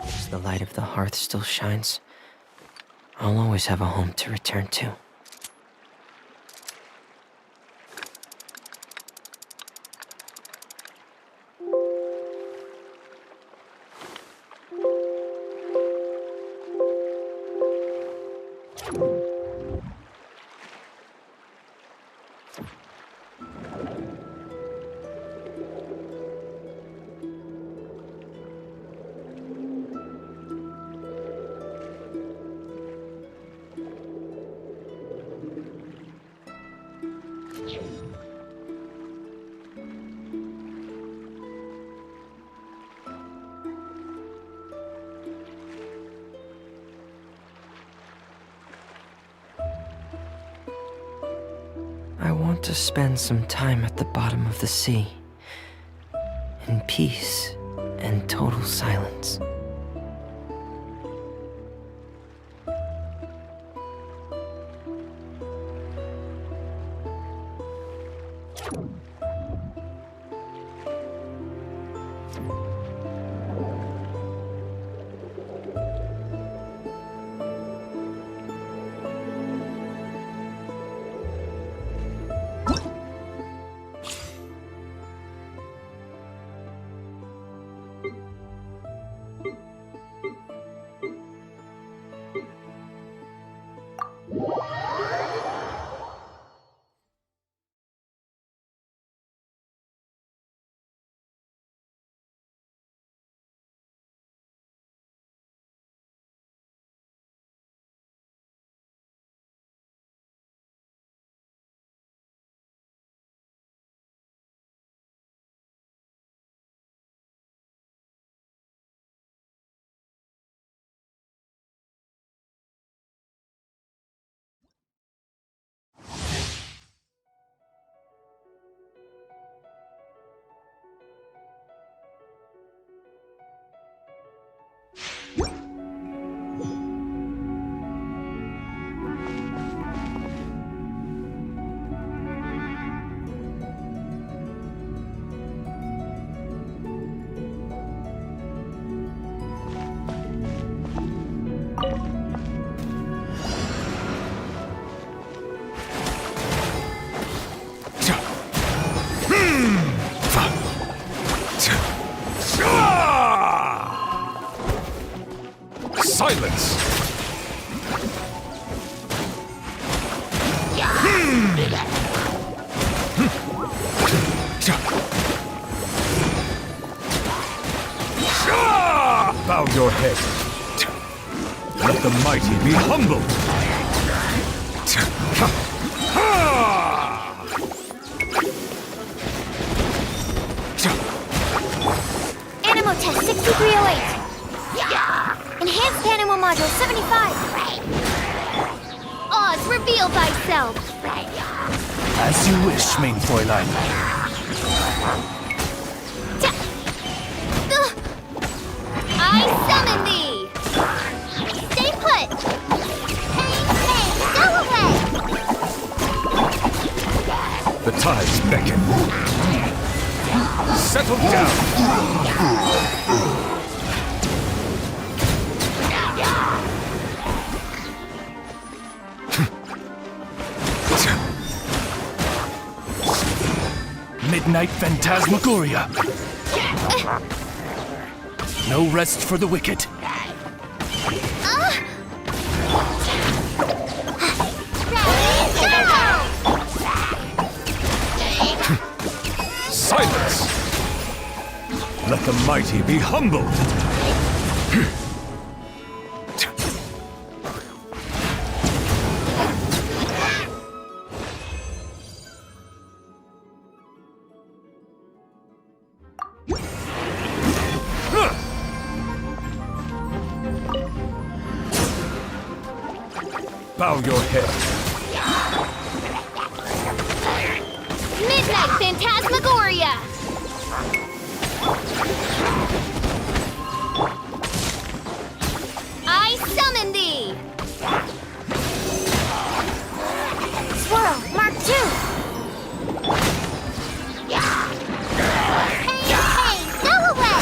As the light of the hearth still shines, I'll always have a home to return to. I want to spend some time at the bottom of the sea, in peace and total silence. Silence! Bow your head. Let the mighty be humbled. Animal test 6308. Enhanced animal module 75. Oz, reveal thyself. As you wish, main Fräulein. I summon thee. Stay put. Hey, go away. The tides beckon. Settle down. Midnight Phantasmagoria. No rest for the wicked. Silence! Let the mighty be humbled. Bow your head. Midnight Phantasmagoria. I summon thee. Swirl, Mark 2. Hey, go away.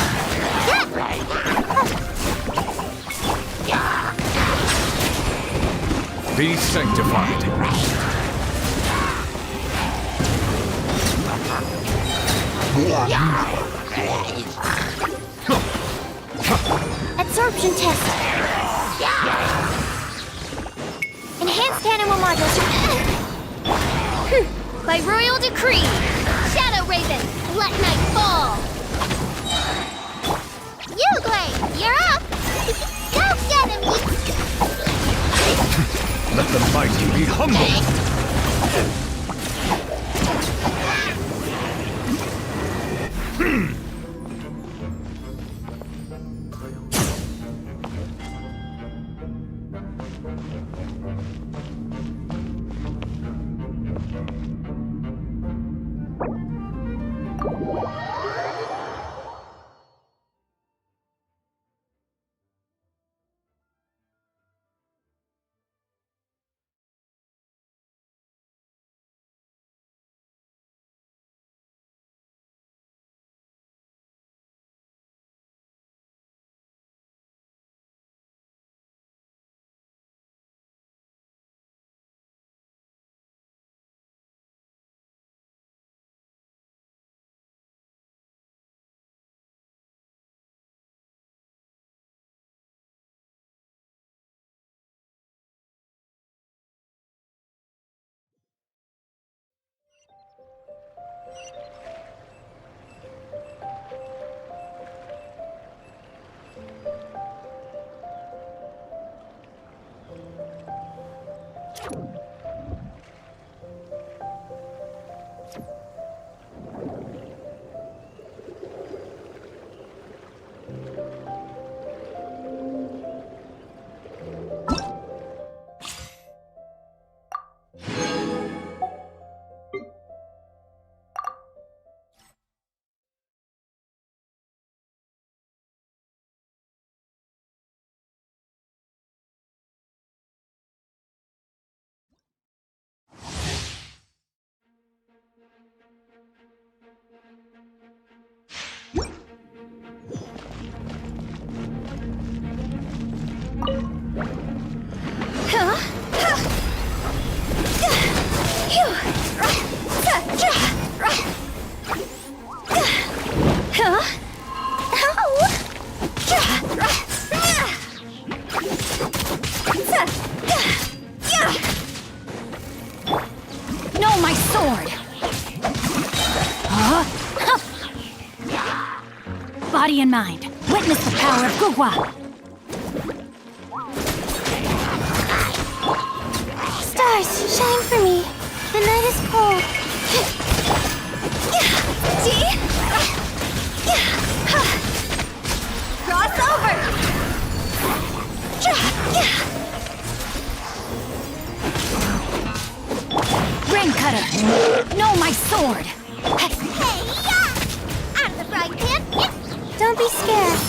Be sanctified. Absorption test. Enhanced animal modulation. By royal decree, Shadow Raven, let night fall. Uglay, you're up. Go get him, Let the mighty be humbled. No, my sword! Body and mind, witness the power of Gugwa! Stars, shine for me. The night is cold. See? Cross over! Rain cutter! No, my sword! Hey, yeah! Out of the frying pan! Don't be scared.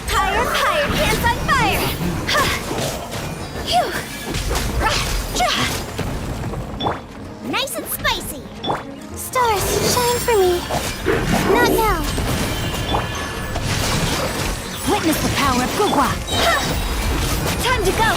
Higher, higher, pants on fire! Nice and spicy! Stars, shine for me. Not now. Witness the power of Gugwa! Time to go!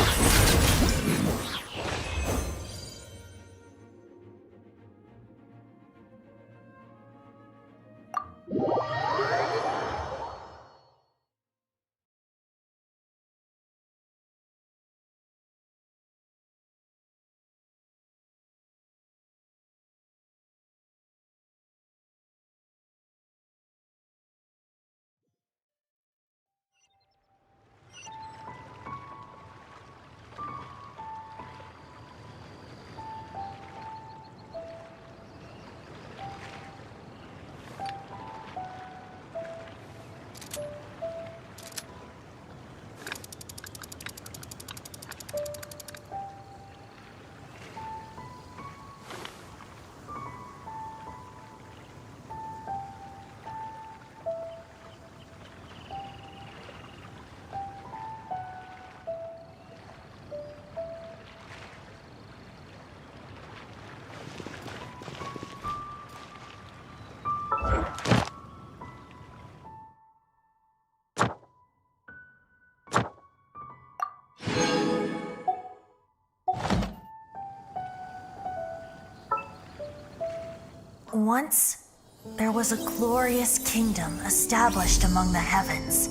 Once, there was a glorious kingdom established among the heavens.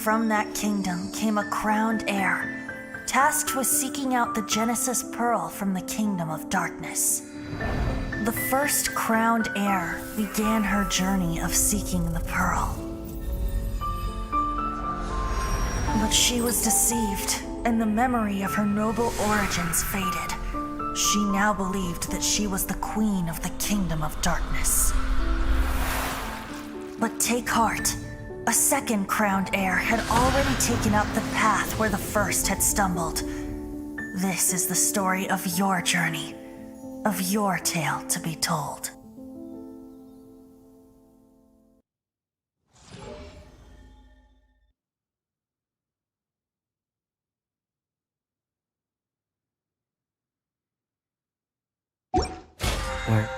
From that kingdom came a crowned heir, tasked with seeking out the Genesis Pearl from the kingdom of darkness. The first crowned heir began her journey of seeking the pearl. But she was deceived, and the memory of her noble origins faded. She now believed that she was the queen of the kingdom of darkness. But take heart. A second crowned heir had already taken up the path where the first had stumbled. This is the story of your journey, of your tale to be told. Where?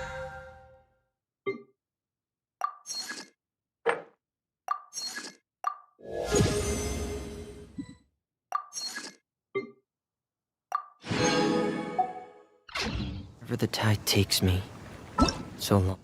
Wherever the tide takes me, so long.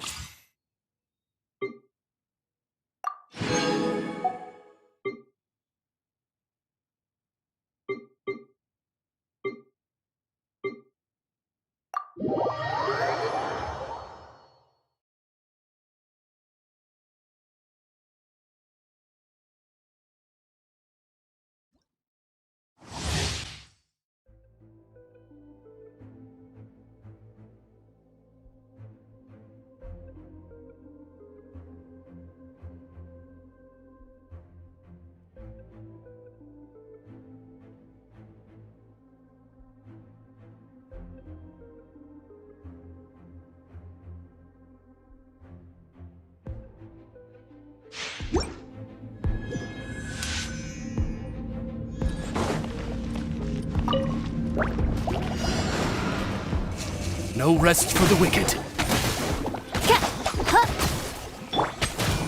No rest for the wicked.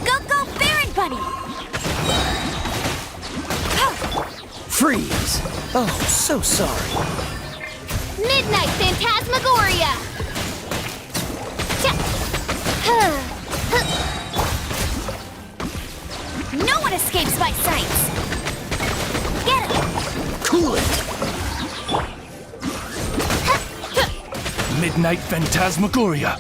Go, Baron Bunny! Freeze! Oh, so sorry. Midnight Phantasmagoria! No one escapes my sights! Get him! Cool it! Midnight Phantasmagoria.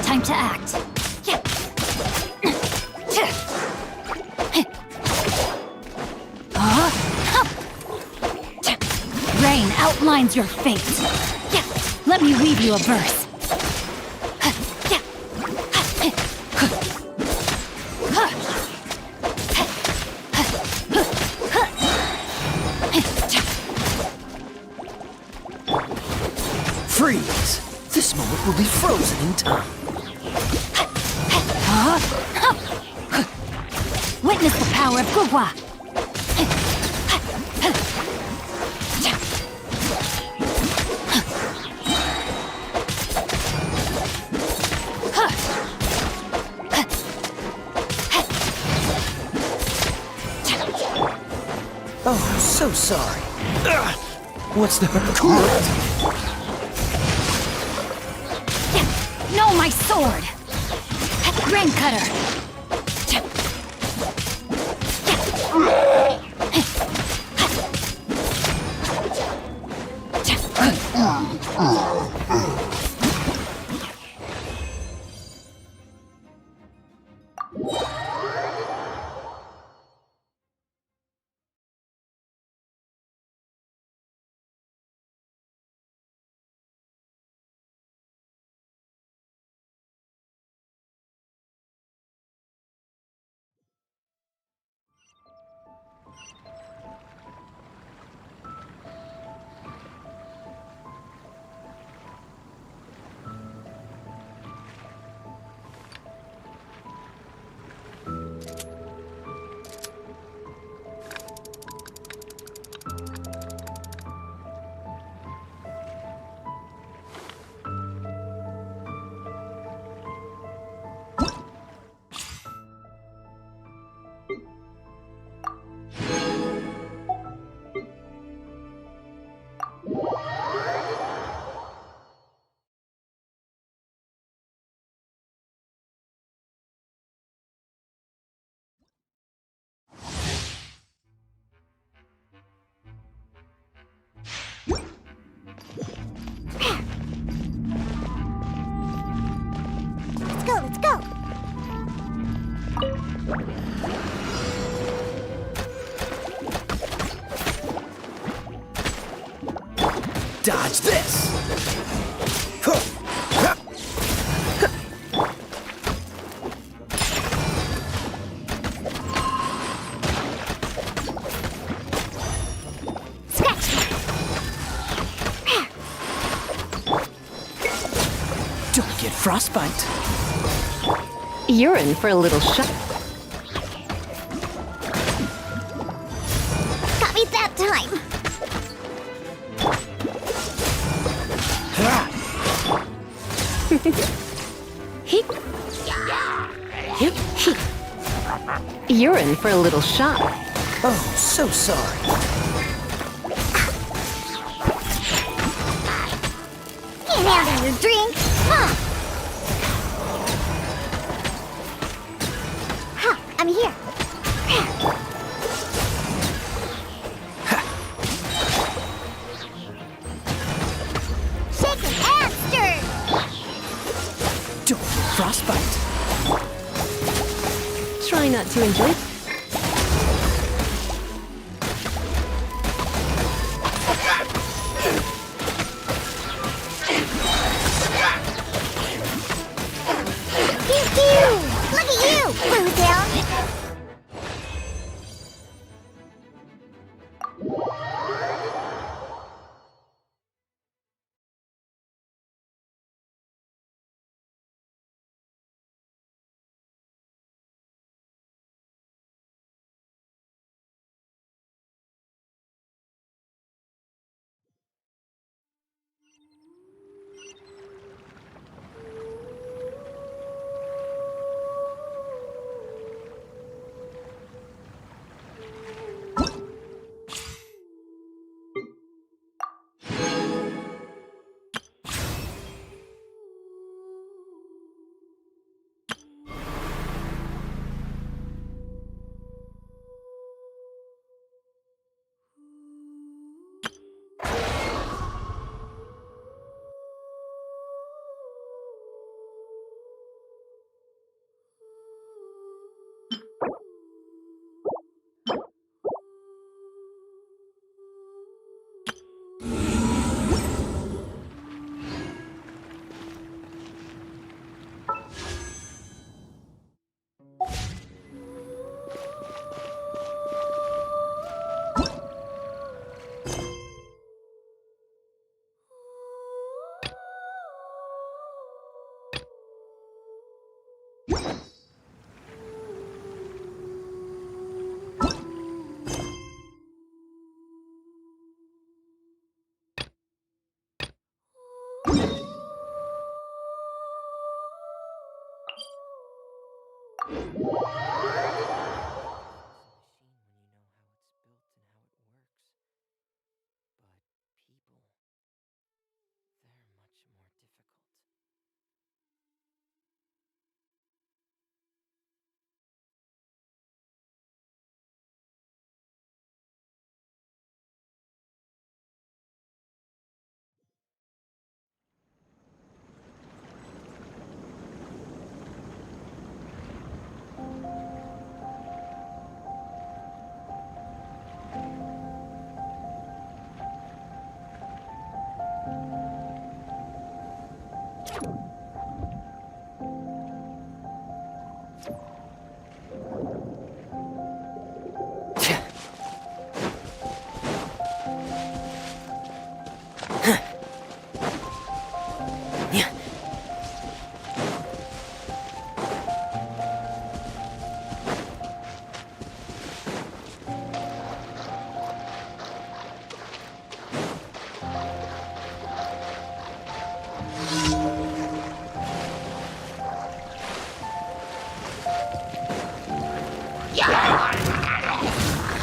Time to act. Yeah. Mine's your fate. Yeah, let me weave you a verse. Freeze! This moment will be frozen in time. Witness the power of Gugwa. Oh, I'm so sorry. Ugh. What's the... No, my sword! Ring cutter! Let's go! Dodge this! Don't get frostbite. You're in for a little shock. Got me that time! You're in for a little shock. Oh, so sorry. Can't handle your drink! Huh. Huh, I'm here. Shaken and stirred! Don't get frostbite. Try not to enjoy. Pew pew! Look at you, Blue Tail!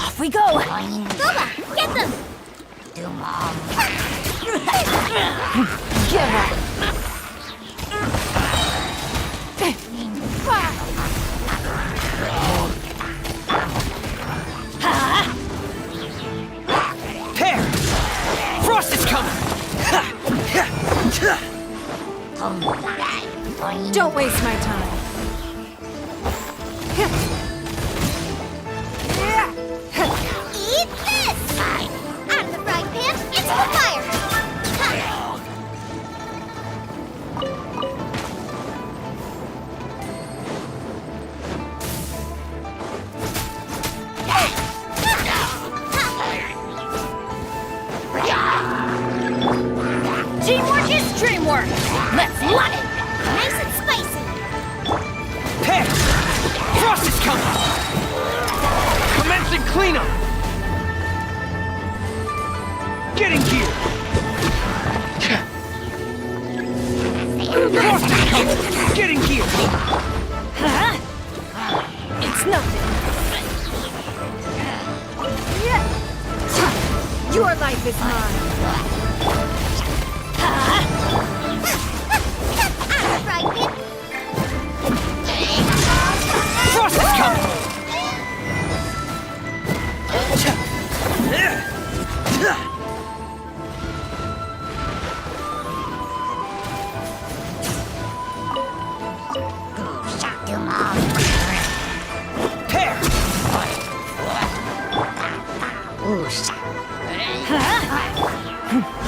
Off we go! Booba, get them! Give up! Pear! Frost is coming! Don't waste my time. Eat this! Out of the frying pan, into the fire! Teamwork is dreamwork! Let's run it! Nice and spicy! Pear! Frost is coming! Commencing cleanup! Getting gear! Frost is coming! Getting gear! Huh? It's nothing. Your life is mine. Frost is coming! Pear! Huh?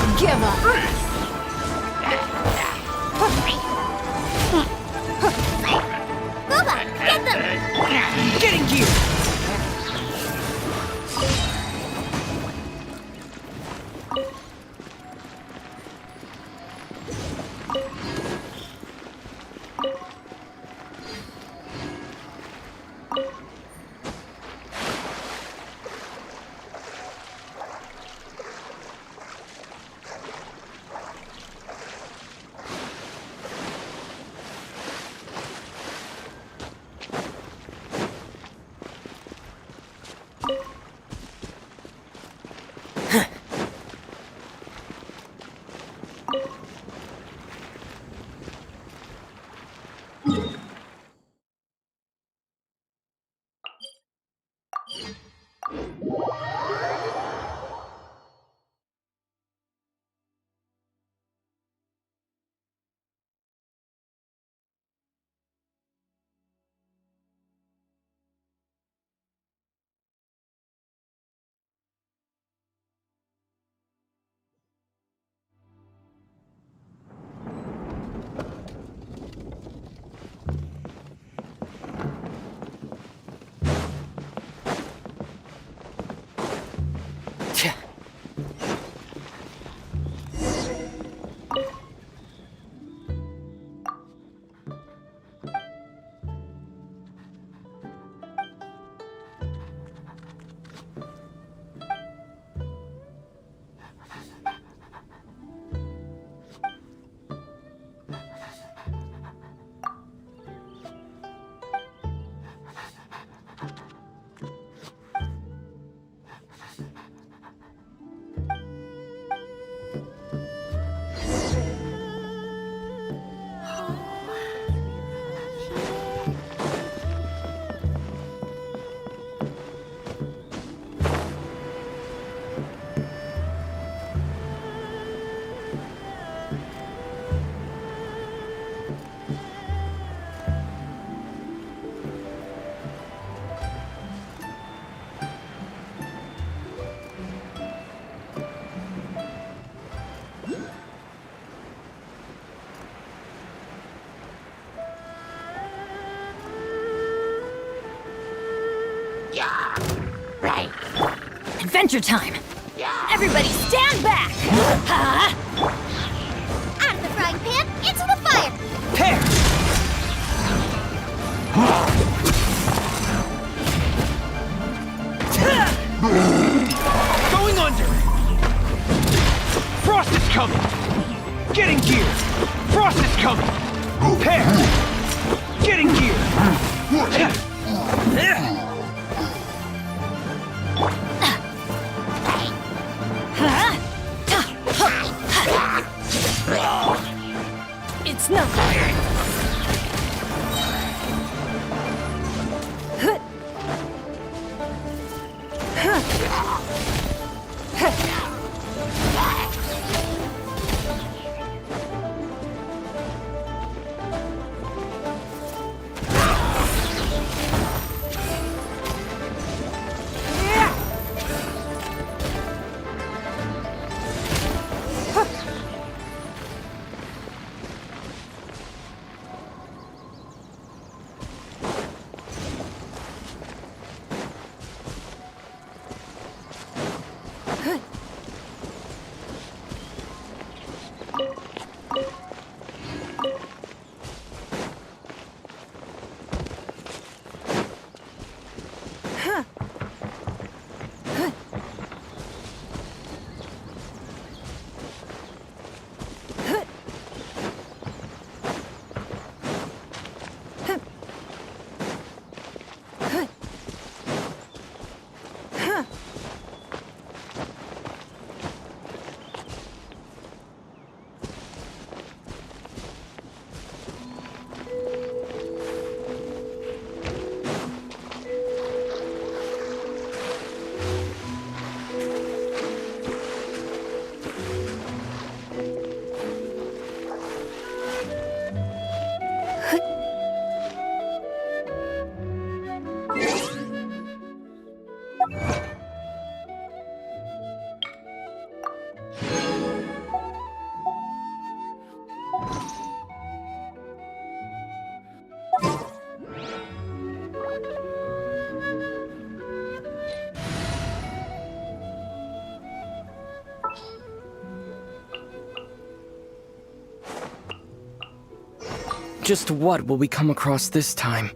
Adventure time! Everybody stand back! Huh? Out of the frying pan, into the fire! Pear! Going under! Frost is coming! Getting gear! Frost is coming! Pear! Getting gear! It's nothing! Just what will we come across this time?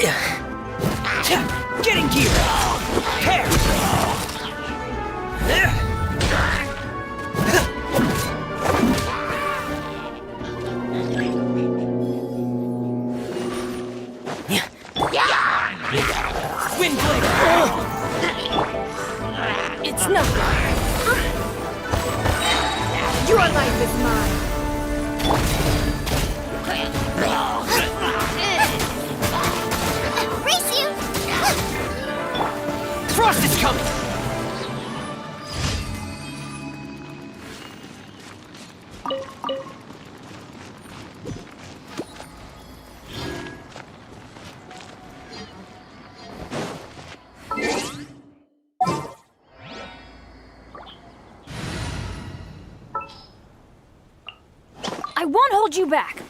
Getting gear! Prepare! Wind blade! It's nothing. Your life is mine. Race you! Frost is coming! I won't hold you back.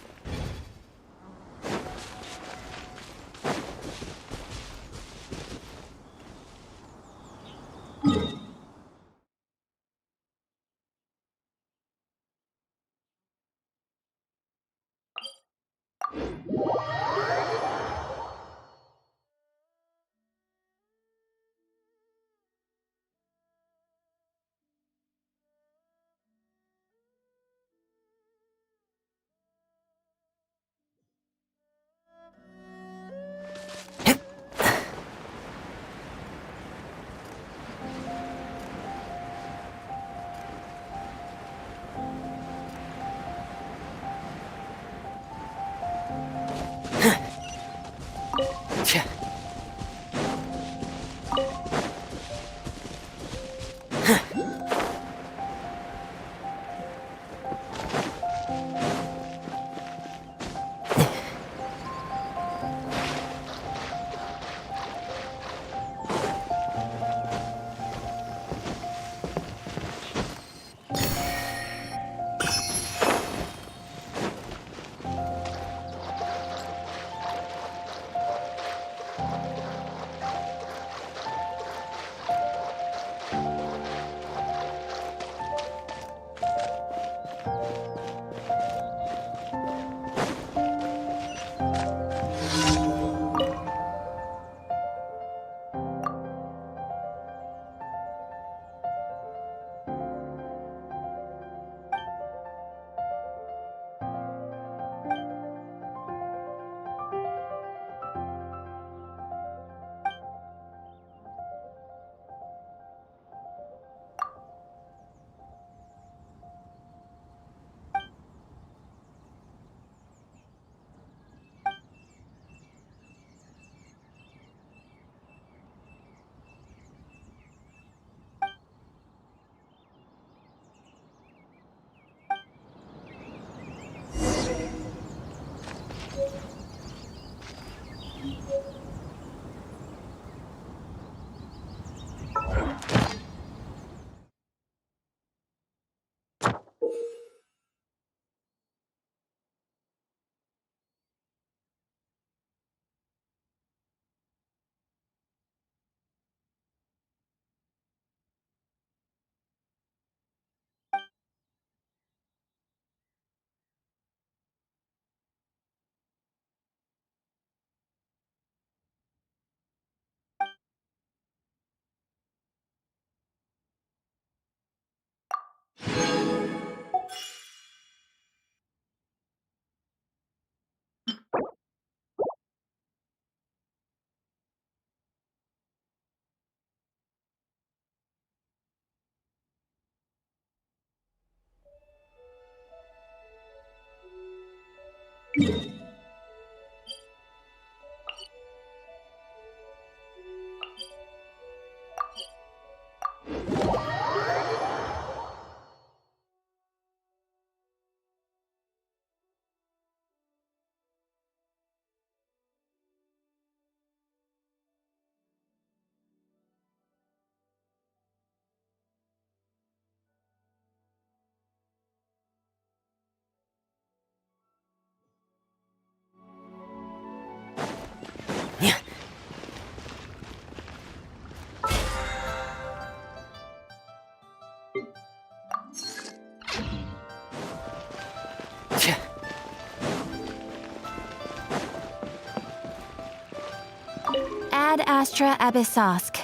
Ad Astra Abyssosk.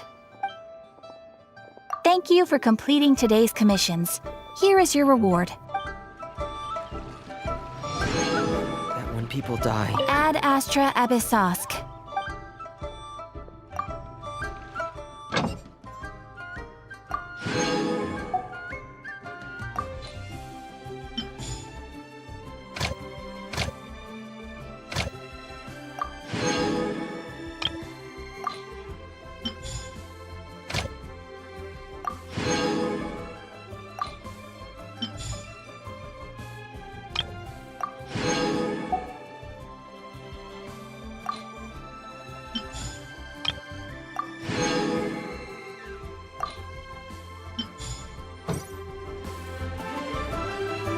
Thank you for completing today's commissions. Here is your reward. That when people die, Ad Astra Abyssosk.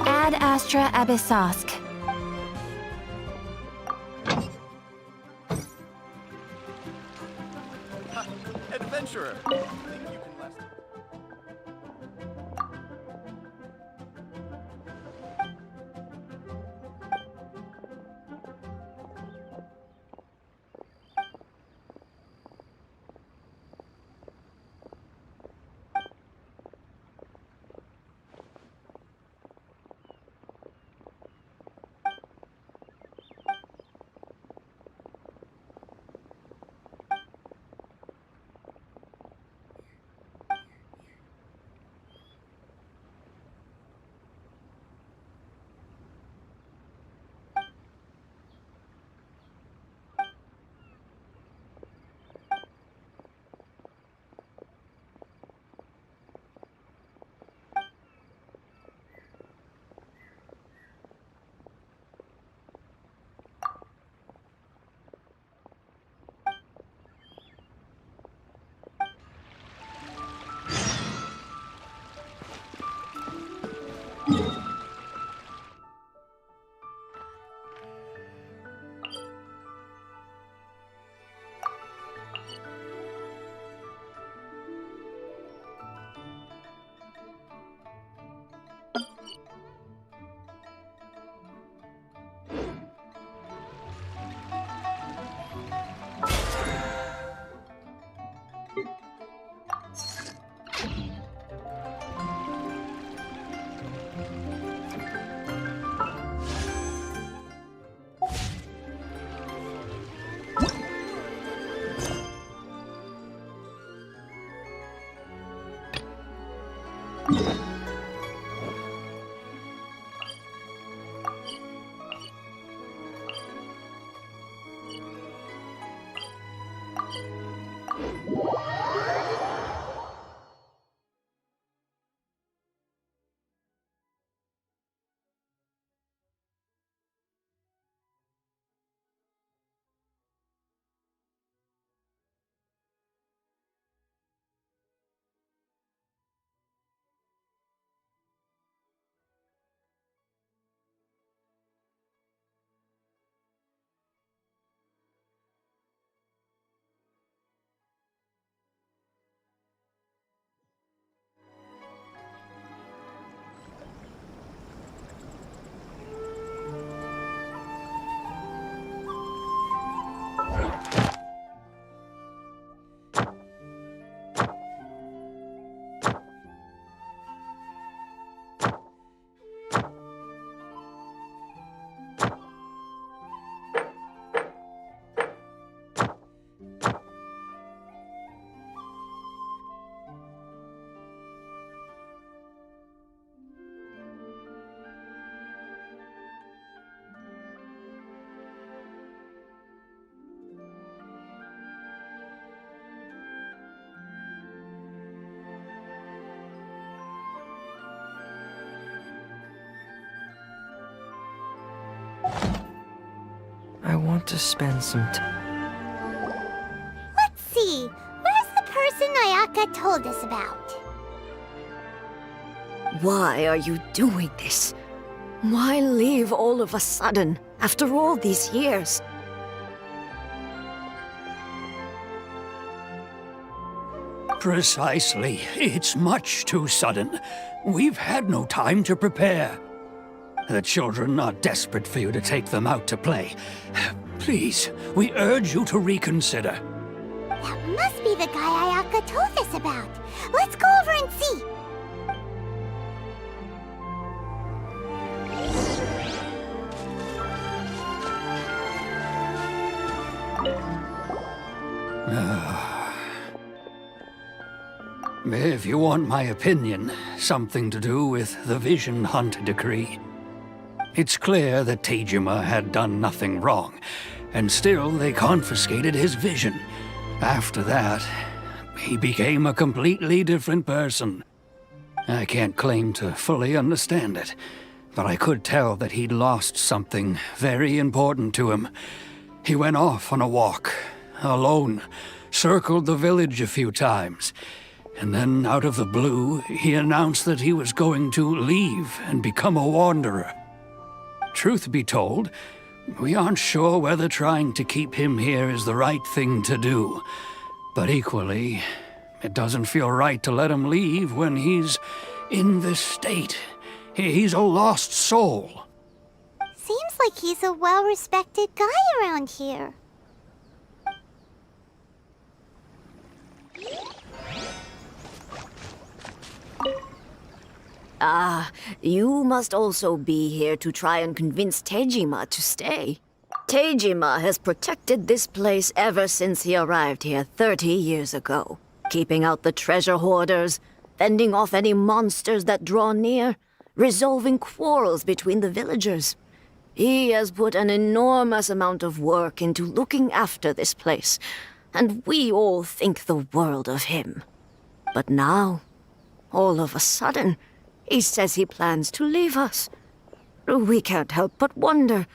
Ad Astra Abyssosk. Adventurer! Think you can last? I want to spend some time. Let's see. Where's the person Ayaka told us about? Why are you doing this? Why leave all of a sudden, after all these years? Precisely. It's much too sudden. We've had no time to prepare. The children are desperate for you to take them out to play. Please, we urge you to reconsider. That must be the guy Ayaka told us about. Let's go over and see. If you want my opinion, something to do with the Vision Hunt decree. It's clear that Tejima had done nothing wrong, and still they confiscated his vision. After that, he became a completely different person. I can't claim to fully understand it, but I could tell that he'd lost something very important to him. He went off on a walk, alone, circled the village a few times, and then out of the blue, he announced that he was going to leave and become a wanderer. Truth be told, we aren't sure whether trying to keep him here is the right thing to do. But equally, it doesn't feel right to let him leave when he's in this state. He's a lost soul. Seems like he's a well-respected guy around here. You must also be here to try and convince Tejima to stay. Tejima has protected this place ever since he arrived here 30 years ago, keeping out the treasure hoarders, fending off any monsters that draw near, resolving quarrels between the villagers. He has put an enormous amount of work into looking after this place, and we all think the world of him. But now, all of a sudden, he says he plans to leave us. We can't help but wonder,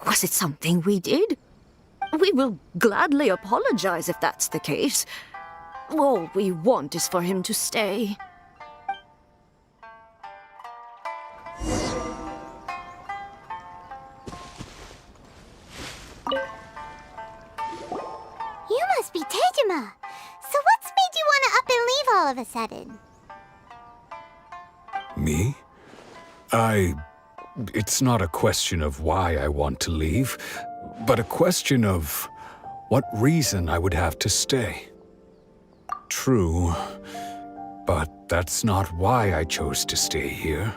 was it something we did? We will gladly apologize if that's the case. All we want is for him to stay. You must be Tejima. So what's made you want to up and leave all of a sudden? Me? It's not a question of why I want to leave, but a question of what reason I would have to stay. True, but that's not why I chose to stay here.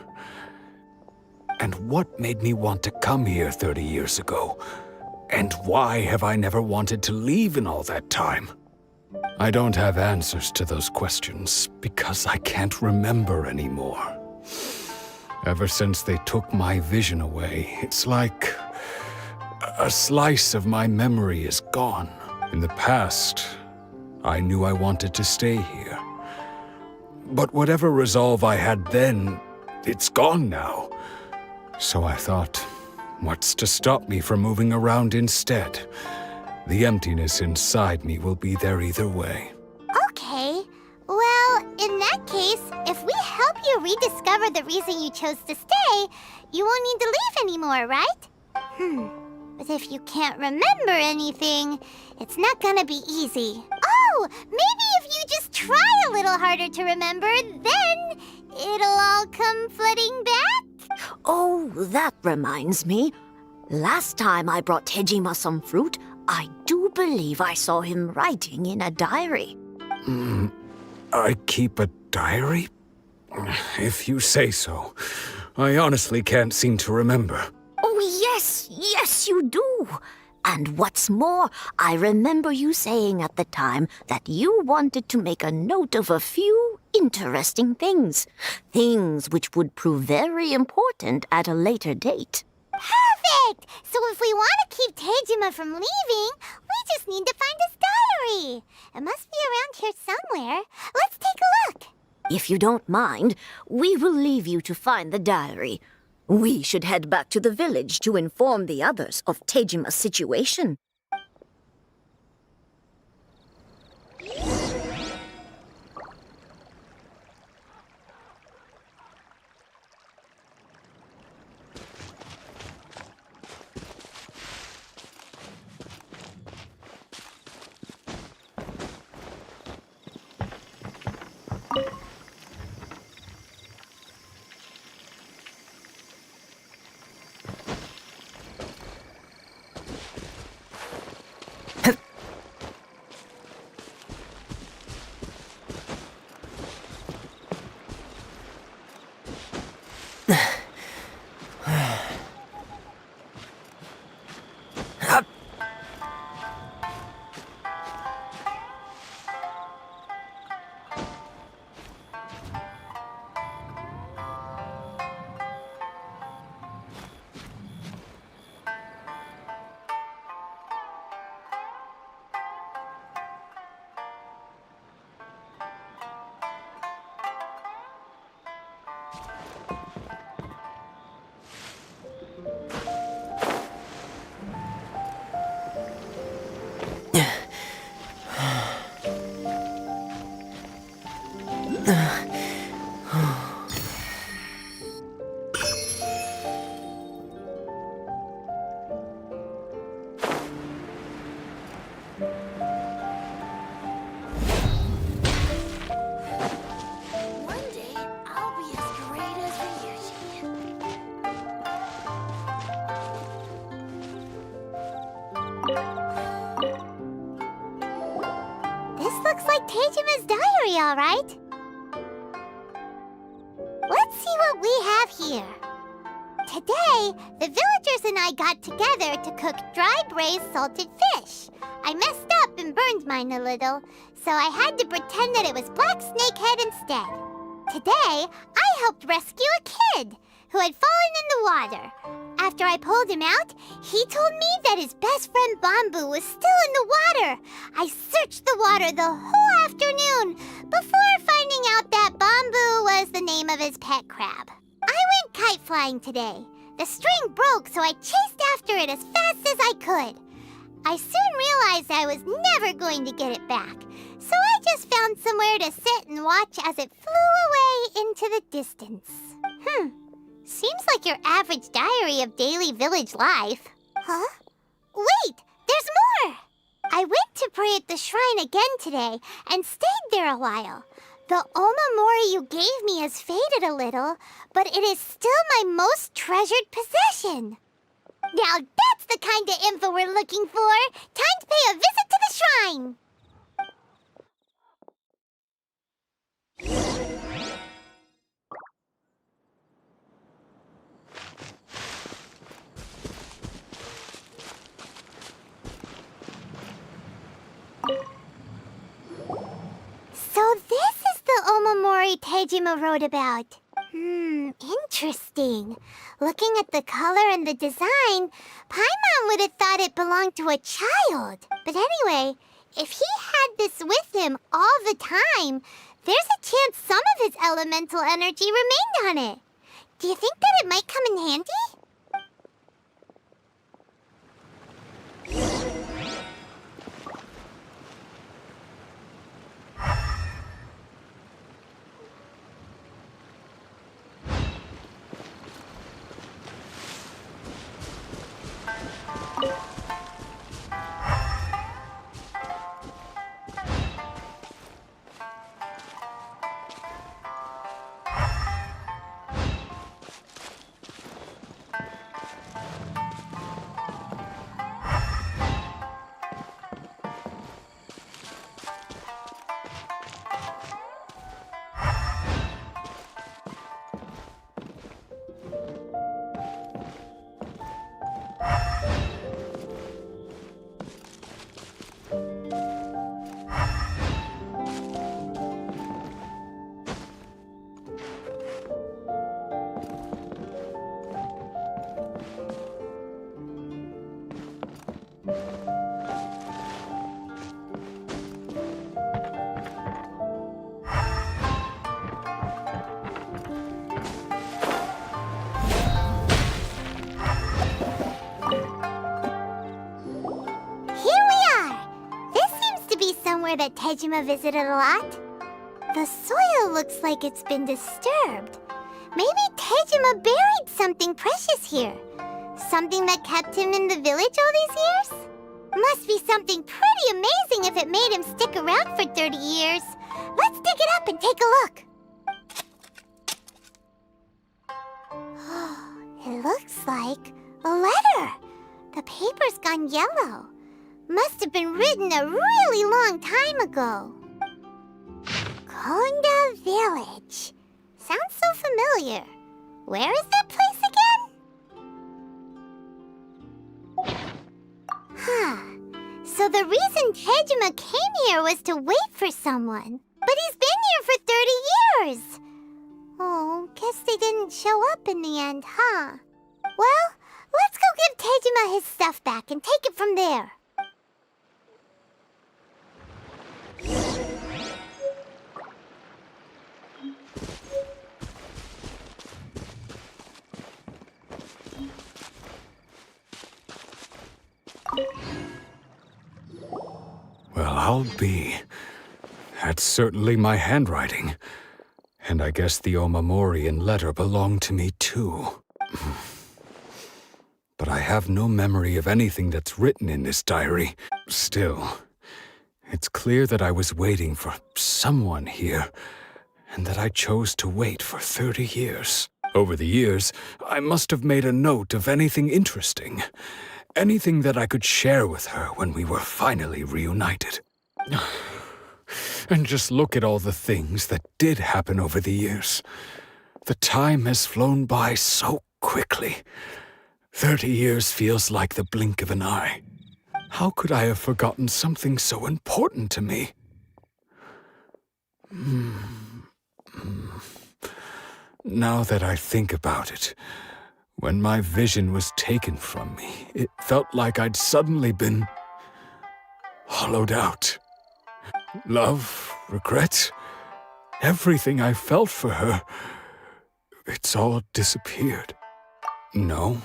And what made me want to come here 30 years ago? And why have I never wanted to leave in all that time? I don't have answers to those questions because I can't remember anymore. Ever since they took my vision away, it's like a slice of my memory is gone. In the past, I knew I wanted to stay here. But whatever resolve I had then, it's gone now. So I thought, what's to stop me from moving around instead? The emptiness inside me will be there either way. Okay. Well, in that case, if we help you rediscover the reason you chose to stay, you won't need to leave anymore, right? But if you can't remember anything, it's not gonna be easy. Oh, maybe if you just try a little harder to remember, then it'll all come flooding back? Oh, that reminds me. Last time I brought Tejima some fruit, I do believe I saw him writing in a diary. I keep a diary? If you say so. I honestly can't seem to remember. Oh, yes, you do. And what's more, I remember you saying at the time that you wanted to make a note of a few interesting things. Things which would prove very important at a later date. Perfect! So if we want to keep Tejima from leaving, we just need to find his diary. It must be around here somewhere. Let's take a look. If you don't mind, we will leave you to find the diary. We should head back to the village to inform the others of Tejima's situation. looks like Teijima's diary, all right. Let's see what we have here. Today, the villagers and I got together to cook dry braised salted fish. I messed up and burned mine a little, so I had to pretend that it was black snakehead instead. Today, I helped rescue a kid who had fallen in the water. After I pulled him out, he told me that his best friend Bamboo was still in the water. I searched the water the whole afternoon before finding out that Bamboo was the name of his pet crab. I went kite flying today. The string broke, so I chased after it as fast as I could. I soon realized I was never going to get it back, so I just found somewhere to sit and watch as it flew away into the distance. Seems like your average diary of daily village life. Huh? Wait, there's more! I went to pray at the shrine again today and stayed there a while. The omamori you gave me has faded a little, but it is still my most treasured possession. Now that's the kind of info we're looking for. Time to pay a visit to the shrine. So this is the omamori Teijima wrote about. Interesting. Looking at the color and the design, Paimon would have thought it belonged to a child. But anyway, if he had this with him all the time, there's a chance some of his elemental energy remained on it. Do you think that it might come in handy? That Teijima visited a lot. The soil looks like it's been disturbed. Maybe Teijima buried something precious here. Something that kept him in the village all these years? Must be something pretty amazing if it made him stick around for 30 years. Let's dig it up and take a look. It looks like a letter. The paper's gone yellow. Must have been written a really long time ago. Konda Village. Sounds so familiar. Where is that place again? So the reason Teijima came here was to wait for someone. But he's been here for 30 years. Oh, guess they didn't show up in the end, huh? Well, let's go give Teijima his stuff back and take it from there. Well, I'll be. That's certainly my handwriting. And I guess the omamori and letter belong to me too. But I have no memory of anything that's written in this diary. Still, it's clear that I was waiting for someone here, and that I chose to wait for 30 years. Over the years, I must have made a note of anything interesting. Anything that I could share with her when we were finally reunited. And just look at all the things that did happen over the years. The time has flown by so quickly. 30 years feels like the blink of an eye. How could I have forgotten something so important to me? Now that I think about it, when my vision was taken from me, it felt like I'd suddenly been hollowed out. Love, regret, everything I felt for her, it's all disappeared. No,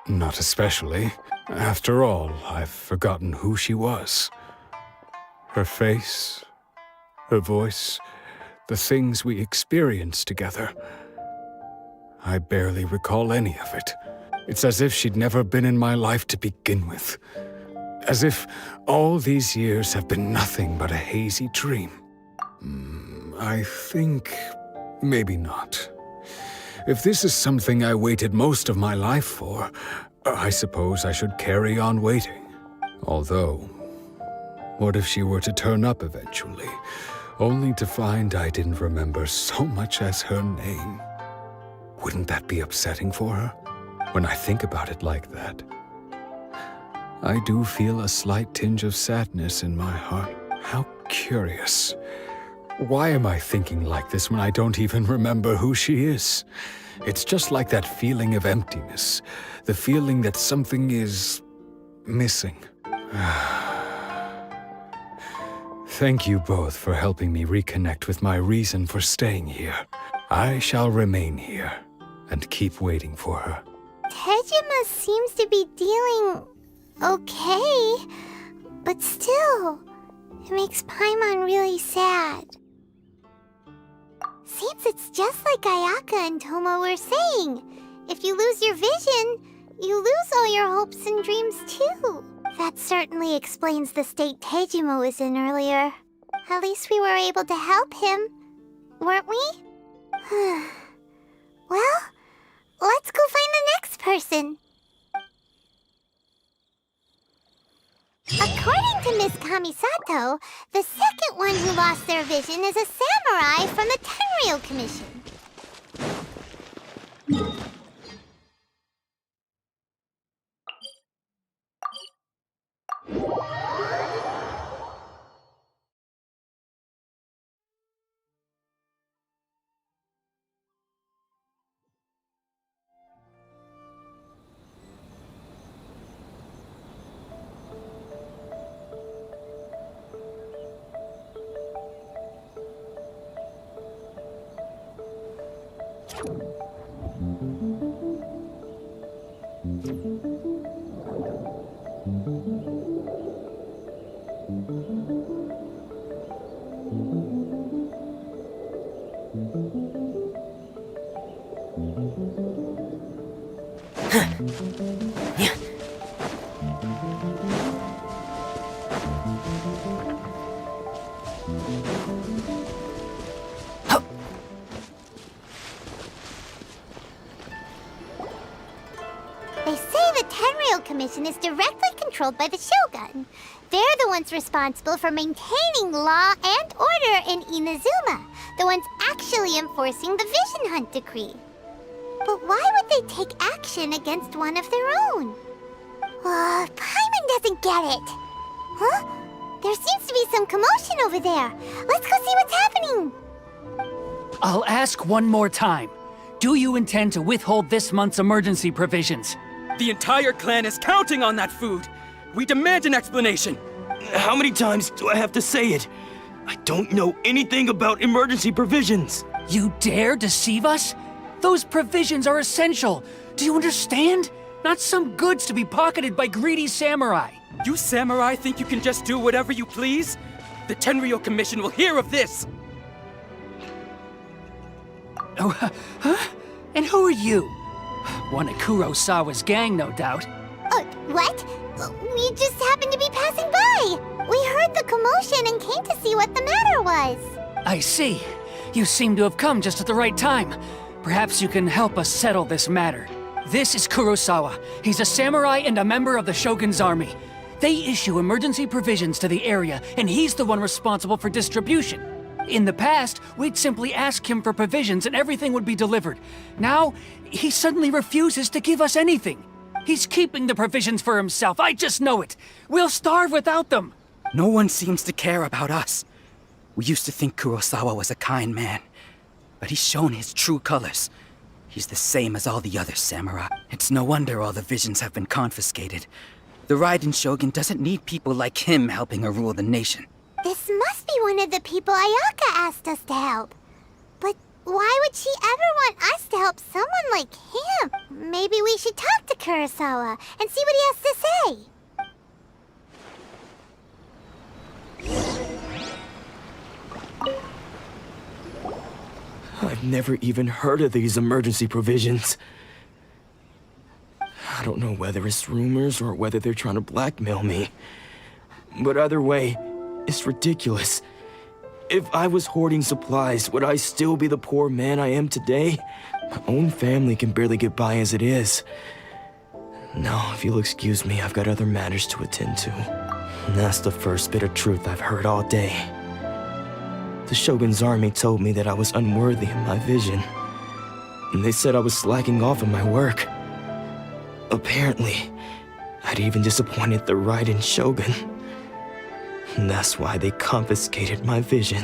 not especially. After all, I've forgotten who she was. Her face, her voice, the things we experienced together. I barely recall any of it. It's as if she'd never been in my life to begin with. As if all these years have been nothing but a hazy dream. I think maybe not. If this is something I waited most of my life for, I suppose I should carry on waiting. Although, what if she were to turn up eventually, only to find I didn't remember so much as her name? Wouldn't that be upsetting for her? When I think about it like that, I do feel a slight tinge of sadness in my heart. How curious. Why am I thinking like this when I don't even remember who she is? It's just like that feeling of emptiness, the feeling that something is missing. Thank you both for helping me reconnect with my reason for staying here. I shall remain here and keep waiting for her. Tejima seems to be dealing okay, but still, it makes Paimon really sad. Seems it's just like Ayaka and Tomo were saying. If you lose your vision, you lose all your hopes and dreams too. That certainly explains the state Tejima was in earlier. At least we were able to help him, weren't we? Well, let's go find the next person. According to Miss Kamisato, the second one who lost their vision is a samurai from the Tenryou Commission. They say the Tenryou Commission is directly controlled by the Shogun. They're the ones responsible for maintaining law and order in Inazuma, the ones actually enforcing the Vision Hunt Decree. But why would they take action against one of their own? Paimon doesn't get it. Huh? There seems to be some commotion over there. Let's go see what's happening. I'll ask one more time. Do you intend to withhold this month's emergency provisions? The entire clan is counting on that food. We demand an explanation. How many times do I have to say it? I don't know anything about emergency provisions. You dare deceive us? Those provisions are essential. Do you understand? Not some goods to be pocketed by greedy samurai. You samurai think you can just do whatever you please? The Tenryou Commission will hear of this! Oh, huh? And who are you? One of Kurosawa's gang, no doubt. What? We just happened to be passing by. We heard the commotion and came to see what the matter was. I see. You seem to have come just at the right time. Perhaps you can help us settle this matter. This is Kurosawa. He's a samurai and a member of the Shogun's army. They issue emergency provisions to the area, and he's the one responsible for distribution. In the past, we'd simply ask him for provisions and everything would be delivered. Now, he suddenly refuses to give us anything. He's keeping the provisions for himself, I just know it. We'll starve without them. No one seems to care about us. We used to think Kurosawa was a kind man, but he's shown his true colors. He's the same as all the other samurai. It's no wonder all the visions have been confiscated. The Raiden Shogun doesn't need people like him helping her rule the nation. This must be one of the people Ayaka asked us to help. But why would she ever want us to help someone like him? Maybe we should talk to Kurosawa and see what he has to say. I've never even heard of these emergency provisions. I don't know whether it's rumors or whether they're trying to blackmail me. But either way, it's ridiculous. If I was hoarding supplies, would I still be the poor man I am today? My own family can barely get by as it is. Now, if you'll excuse me, I've got other matters to attend to. And that's the first bit of truth I've heard all day. The Shogun's army told me that I was unworthy of my vision. And they said I was slacking off in my work. Apparently, I'd even disappointed the Raiden Shogun. And that's why they confiscated my vision.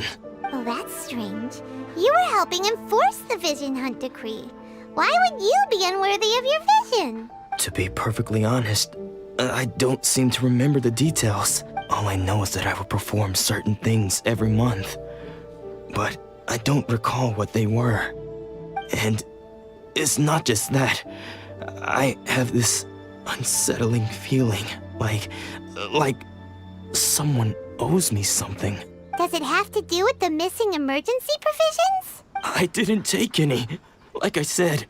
Well, that's strange. You were helping enforce the Vision Hunt Decree. Why would you be unworthy of your vision? To be perfectly honest, I don't seem to remember the details. All I know is that I would perform certain things every month. But I don't recall what they were. And it's not just that. I have this unsettling feeling, like someone owes me something. Does it have to do with the missing emergency provisions? I didn't take any. Like I said,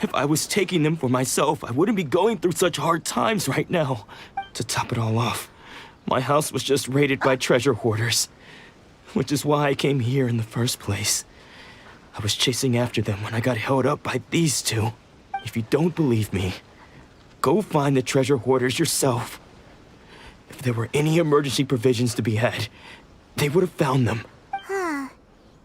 if I was taking them for myself, I wouldn't be going through such hard times right now. To top it all off, my house was just raided by treasure hoarders, which is why I came here in the first place. I was chasing after them when I got held up by these two. If you don't believe me, go find the treasure hoarders yourself. If there were any emergency provisions to be had, they would have found them. Huh.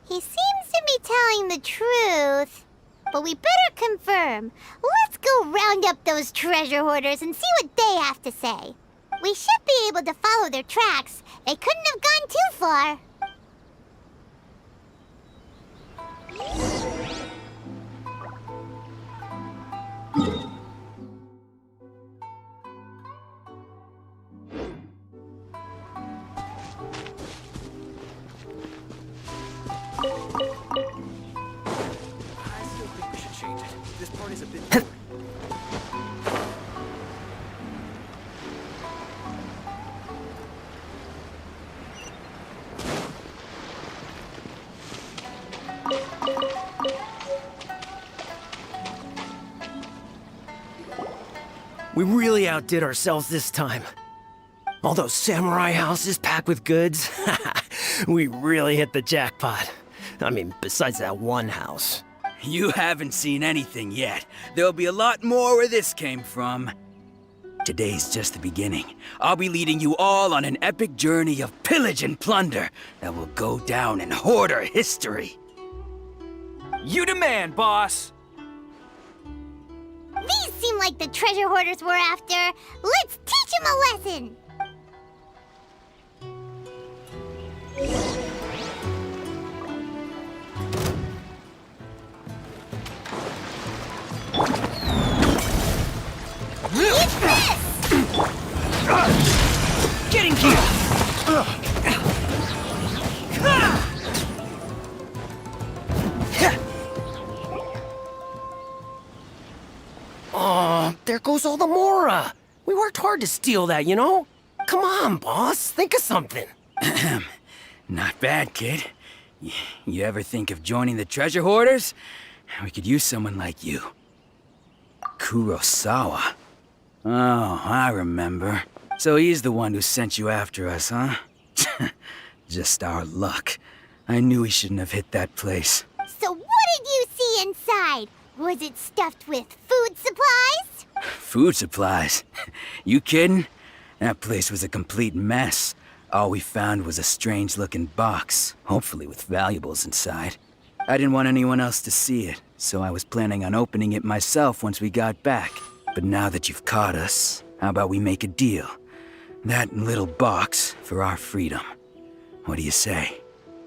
He seems to be telling the truth. But we better confirm. Let's go round up those treasure hoarders and see what they have to say. We should be able to follow their tracks. They couldn't have gone too far. We really outdid ourselves this time. All those samurai houses packed with goods, we really hit the jackpot. I mean, besides that one house. You haven't seen anything yet. There'll be a lot more where this came from. Today's just the beginning. I'll be leading you all on an epic journey of pillage and plunder that will go down in hoarder history. You demand, boss! These seem like the treasure hoarders we're after. Let's teach them a lesson! Eat this! Getting here! Oh, there goes all the Mora. We worked hard to steal that, you know? Come on, boss, think of something. Not bad, kid. You ever think of joining the treasure hoarders? We could use someone like you. Kurosawa. Oh, I remember. So he's the one who sent you after us, huh? Just our luck. I knew he shouldn't have hit that place. So what did you see inside? Was it stuffed with food supplies? Food supplies? You kidding? That place was a complete mess. All we found was a strange-looking box, hopefully with valuables inside. I didn't want anyone else to see it, so I was planning on opening it myself once we got back. But now that you've caught us, how about we make a deal? That little box for our freedom. What do you say?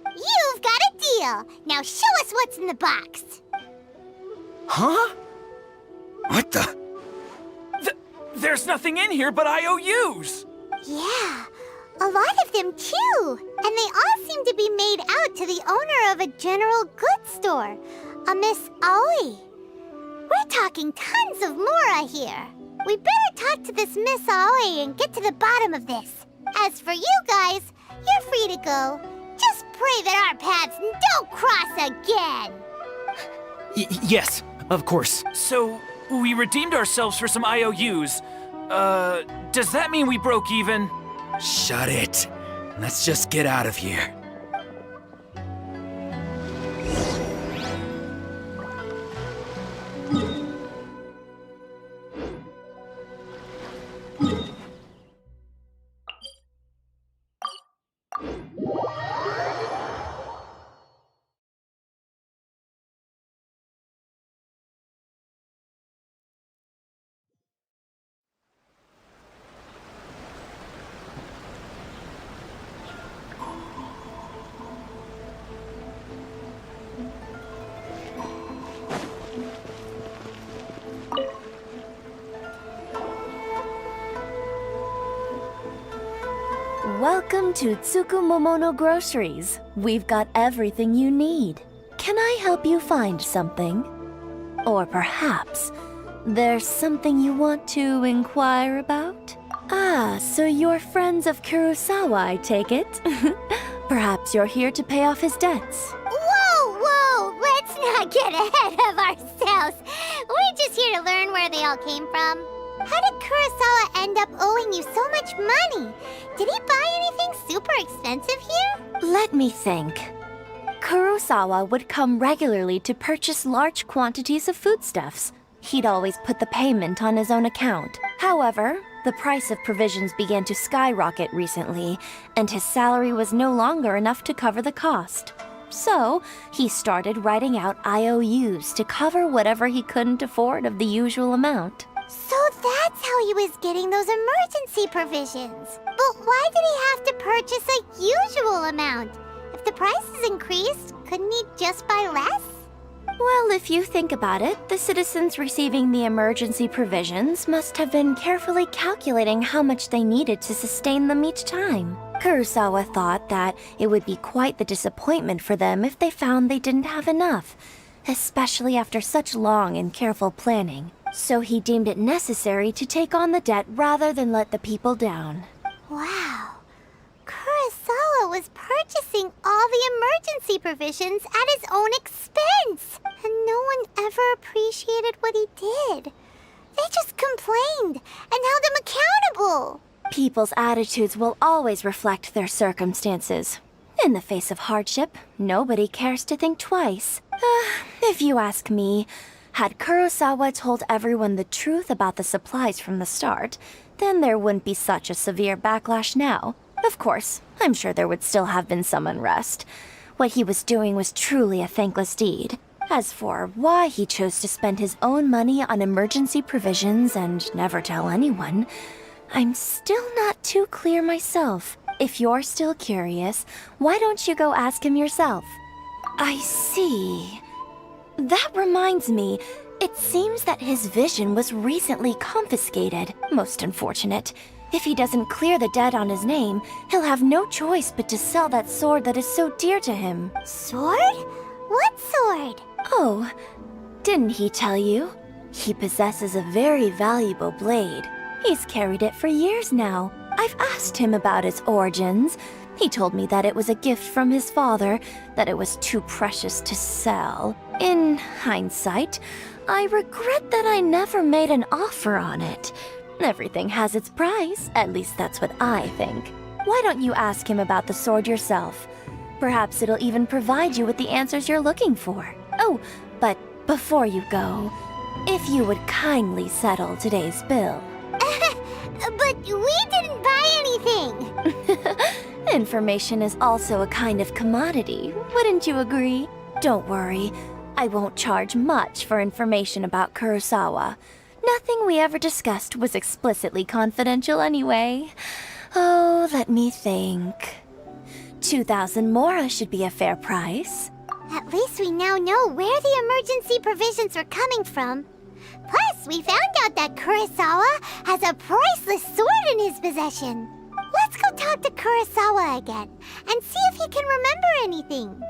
You've got a deal! Now show us what's in the box! Huh? What the? There's nothing in here but IOUs! Yeah, a lot of them too! And they all seem to be made out to the owner of a general goods store, a Miss Aoi. We're talking tons of Mora here. We better talk to this Miss Aoi and get to the bottom of this. As for you guys, you're free to go. Just pray that our paths don't cross again! Yes, of course. So, we redeemed ourselves for some IOUs. Does that mean we broke even? Shut it. Let's just get out of here. Welcome to Tsukumomono Groceries. We've got everything you need. Can I help you find something? Or perhaps there's something you want to inquire about? Ah, so you're friends of Kurosawa, I take it? Perhaps you're here to pay off his debts. Whoa, whoa! Let's not get ahead of ourselves. We're just here to learn where they all came from. How did Kurosawa end up owing you so much money? Did he buy anything super expensive here? Let me think. Kurosawa would come regularly to purchase large quantities of foodstuffs. He'd always put the payment on his own account. However, the price of provisions began to skyrocket recently, and his salary was no longer enough to cover the cost. So, he started writing out IOUs to cover whatever he couldn't afford of the usual amount. So that's how he was getting those emergency provisions. But why did he have to purchase a usual amount? If the prices increased, couldn't he just buy less? Well, if you think about it, the citizens receiving the emergency provisions must have been carefully calculating how much they needed to sustain them each time. Kurosawa thought that it would be quite the disappointment for them if they found they didn't have enough, especially after such long and careful planning. So he deemed it necessary to take on the debt rather than let the people down. Wow. Kurosawa was purchasing all the emergency provisions at his own expense. And no one ever appreciated what he did. They just complained and held him accountable. People's attitudes will always reflect their circumstances. In the face of hardship, nobody cares to think twice. If you ask me, had Kurosawa told everyone the truth about the supplies from the start, then there wouldn't be such a severe backlash now. Of course, I'm sure there would still have been some unrest. What he was doing was truly a thankless deed. As for why he chose to spend his own money on emergency provisions and never tell anyone, I'm still not too clear myself. If you're still curious, why don't you go ask him yourself? I see. That reminds me, it seems that his vision was recently confiscated. Most unfortunate. If he doesn't clear the debt on his name, he'll have no choice but to sell that sword that is so dear to him. Sword? What sword? Oh, didn't he tell you? He possesses a very valuable blade. He's carried it for years now. I've asked him about its origins. He told me that it was a gift from his father, that it was too precious to sell. In hindsight, I regret that I never made an offer on it. Everything has its price, at least that's what I think. Why don't you ask him about the sword yourself? Perhaps it'll even provide you with the answers you're looking for. Oh, but before you go, if you would kindly settle today's bill. But we didn't buy anything! Information is also a kind of commodity, wouldn't you agree? Don't worry, I won't charge much for information about Kurosawa. Nothing we ever discussed was explicitly confidential anyway. Oh, let me think. 2,000 mora should be a fair price. At least we now know where the emergency provisions are coming from. Plus, we found out that Kurosawa has a priceless sword in his possession. Let's go talk to Kurosawa again, and see if he can remember anything.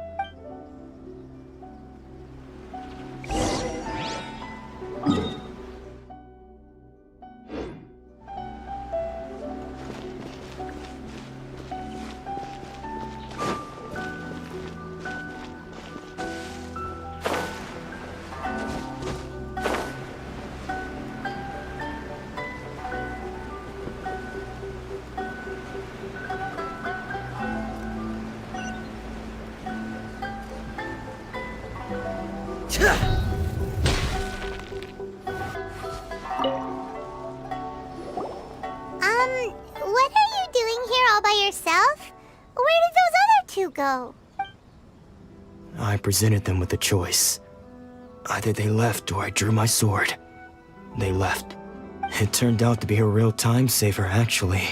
What are you doing here all by yourself? Where did those other two go? I presented them with a choice. Either they left or I drew my sword. They left. It turned out to be a real time saver, actually.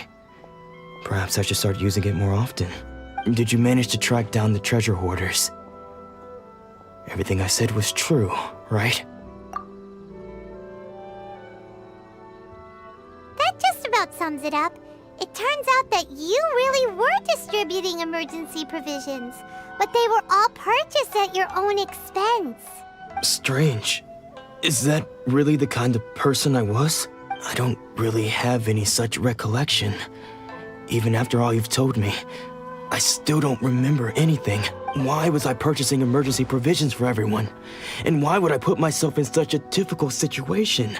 Perhaps I should start using it more often. Did you manage to track down the treasure hoarders? Everything I said was true, right? That just about sums it up. It turns out that you really were distributing emergency provisions, but they were all purchased at your own expense. Strange. Is that really the kind of person I was? I don't really have any such recollection. Even after all you've told me, I still don't remember anything. Why was I purchasing emergency provisions for everyone? And why would I put myself in such a difficult situation?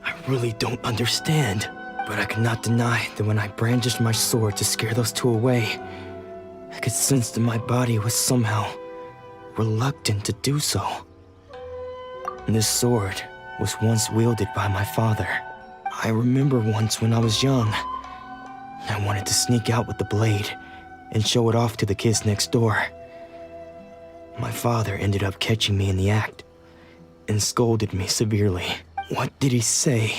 I really don't understand. But I cannot deny that when I brandished my sword to scare those two away, I could sense that my body was somehow reluctant to do so. This sword was once wielded by my father. I remember once when I was young, I wanted to sneak out with the blade and show it off to the kids next door. My father ended up catching me in the act and scolded me severely. What did he say?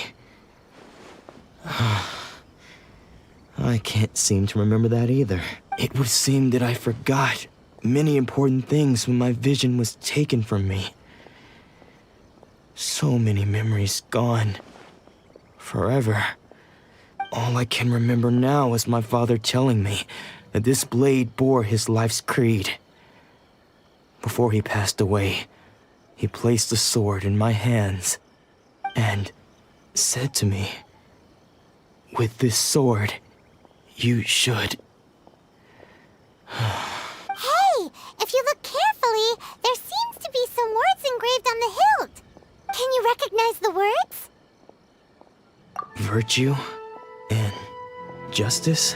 I can't seem to remember that either. It would seem that I forgot many important things when my vision was taken from me. So many memories gone. Forever. All I can remember now is my father telling me that this blade bore his life's creed. Before he passed away, he placed the sword in my hands and said to me, "With this sword, you should..." Hey, if you look carefully, there seems to be some words engraved on the hilt. Can you recognize the words? Virtue and justice?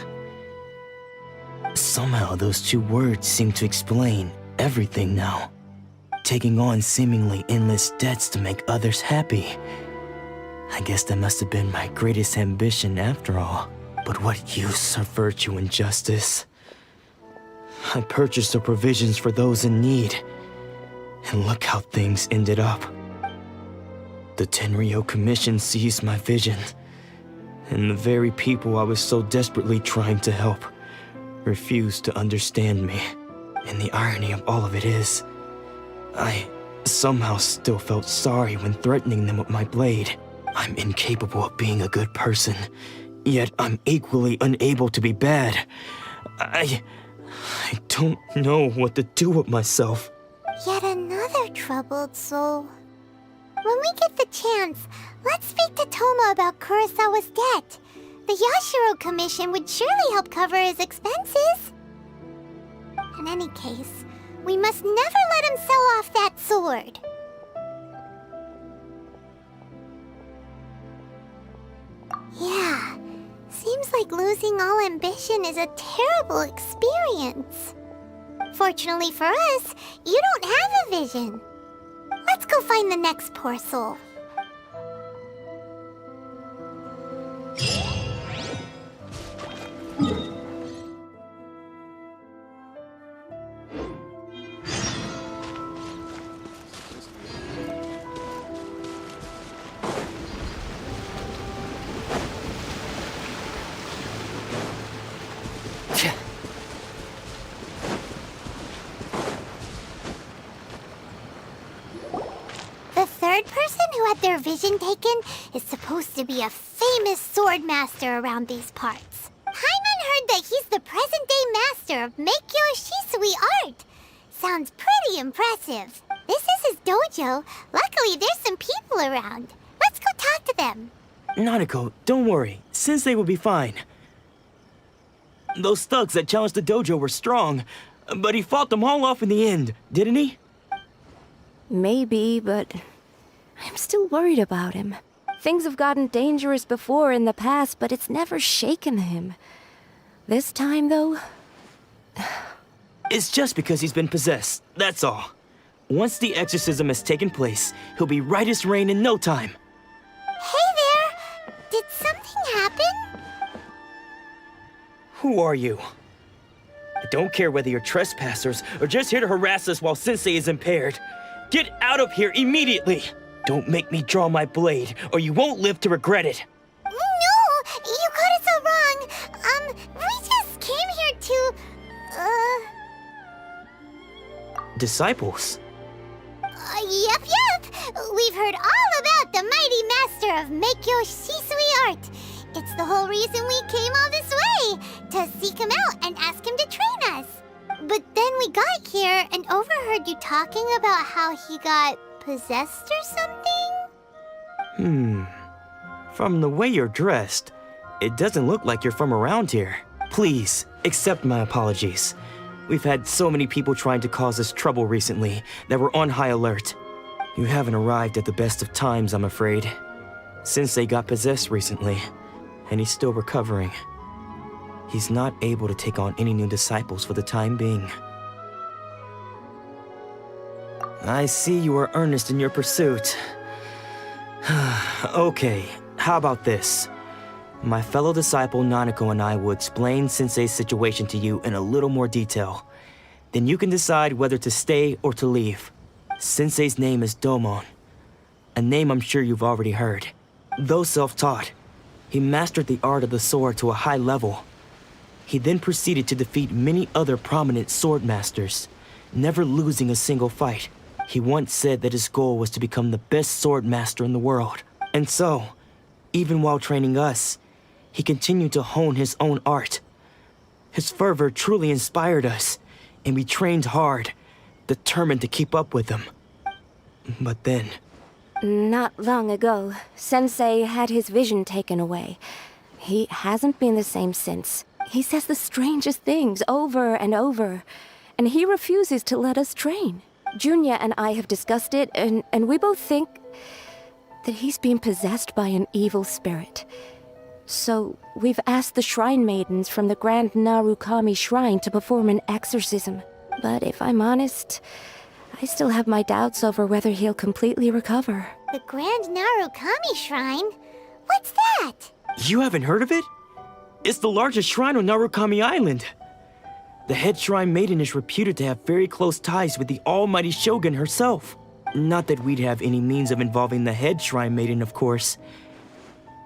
Somehow those two words seem to explain everything now. Taking on seemingly endless debts to make others happy. I guess that must have been my greatest ambition after all. But what use are virtue and justice? I purchased the provisions for those in need, and look how things ended up. The Tenryo Commission seized my vision, and the very people I was so desperately trying to help refused to understand me. And the irony of all of it is, I somehow still felt sorry when threatening them with my blade. I'm incapable of being a good person, yet I'm equally unable to be bad. I don't know what to do with myself. Yet another troubled soul. When we get the chance, let's speak to Toma about Kurosawa's debt. The Yashiro Commission would surely help cover his expenses. In any case, we must never let him sell off that sword. Yeah, seems like losing all ambition is a terrible experience. Fortunately for us, you don't have a vision. Let's go find the next poor soul. The third person who had their vision taken is supposed to be a famous sword master around these parts. Paimon heard that he's the present-day master of Meikyo Shisui art. Sounds pretty impressive. This is his dojo. Luckily, there's some people around. Let's go talk to them. Nanako, don't worry. Sensei will be fine. Those thugs that challenged the dojo were strong, but he fought them all off in the end, didn't he? Maybe, but I'm still worried about him. Things have gotten dangerous before in the past, but it's never shaken him. This time, though... It's just because he's been possessed, that's all. Once the exorcism has taken place, he'll be right as rain in no time. Hey there! Did something happen? Who are you? I don't care whether you're trespassers or just here to harass us while Sensei is impaired. Get out of here immediately! Don't make me draw my blade, or you won't live to regret it. No! You got it so wrong. We just came here to... Disciples? Yep. We've heard all about the mighty master of Meikyo Shisui art. It's the whole reason we came all this way, to seek him out and ask him to train us. But then we got here and overheard you talking about how he got possessed or something? From the way you're dressed, it doesn't look like you're from around here. Please, accept my apologies. We've had so many people trying to cause us trouble recently that we're on high alert. You haven't arrived at the best of times, I'm afraid. Sensei got possessed recently, and he's still recovering. He's not able to take on any new disciples for the time being. I see you are earnest in your pursuit. Okay, how about this? My fellow disciple Nanako and I will explain Sensei's situation to you in a little more detail. Then you can decide whether to stay or to leave. Sensei's name is Domon, a name I'm sure you've already heard. Though self-taught, he mastered the art of the sword to a high level. He then proceeded to defeat many other prominent sword masters, never losing a single fight. He once said that his goal was to become the best sword master in the world. And so, even while training us, he continued to hone his own art. His fervor truly inspired us, and we trained hard, determined to keep up with him. But then... Not long ago, Sensei had his vision taken away. He hasn't been the same since. He says the strangest things over and over, and he refuses to let us train. Junya and I have discussed it, and we both think that he's been possessed by an evil spirit. So we've asked the shrine maidens from the Grand Narukami Shrine to perform an exorcism. But if I'm honest, I still have my doubts over whether he'll completely recover. The Grand Narukami Shrine? What's that? You haven't heard of it? It's the largest shrine on Narukami Island. The head shrine maiden is reputed to have very close ties with the almighty shogun herself. Not that we'd have any means of involving the head shrine maiden, of course.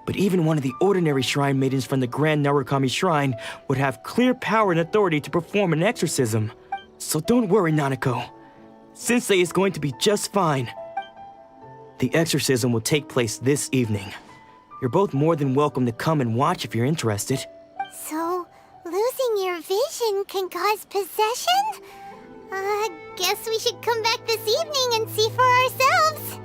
But even one of the ordinary shrine maidens from the Grand Narukami Shrine would have clear power and authority to perform an exorcism. So don't worry, Nanako. Sensei is going to be just fine. The exorcism will take place this evening. You're both more than welcome to come and watch if you're interested. So, losing your vision can cause possession? Guess we should come back this evening and see for ourselves.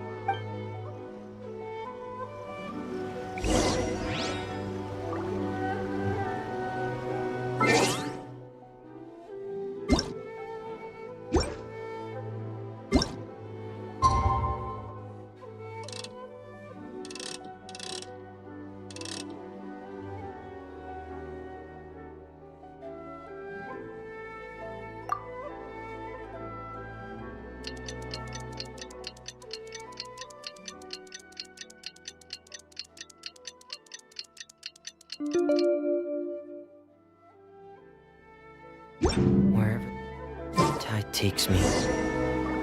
Wherever the tide takes me,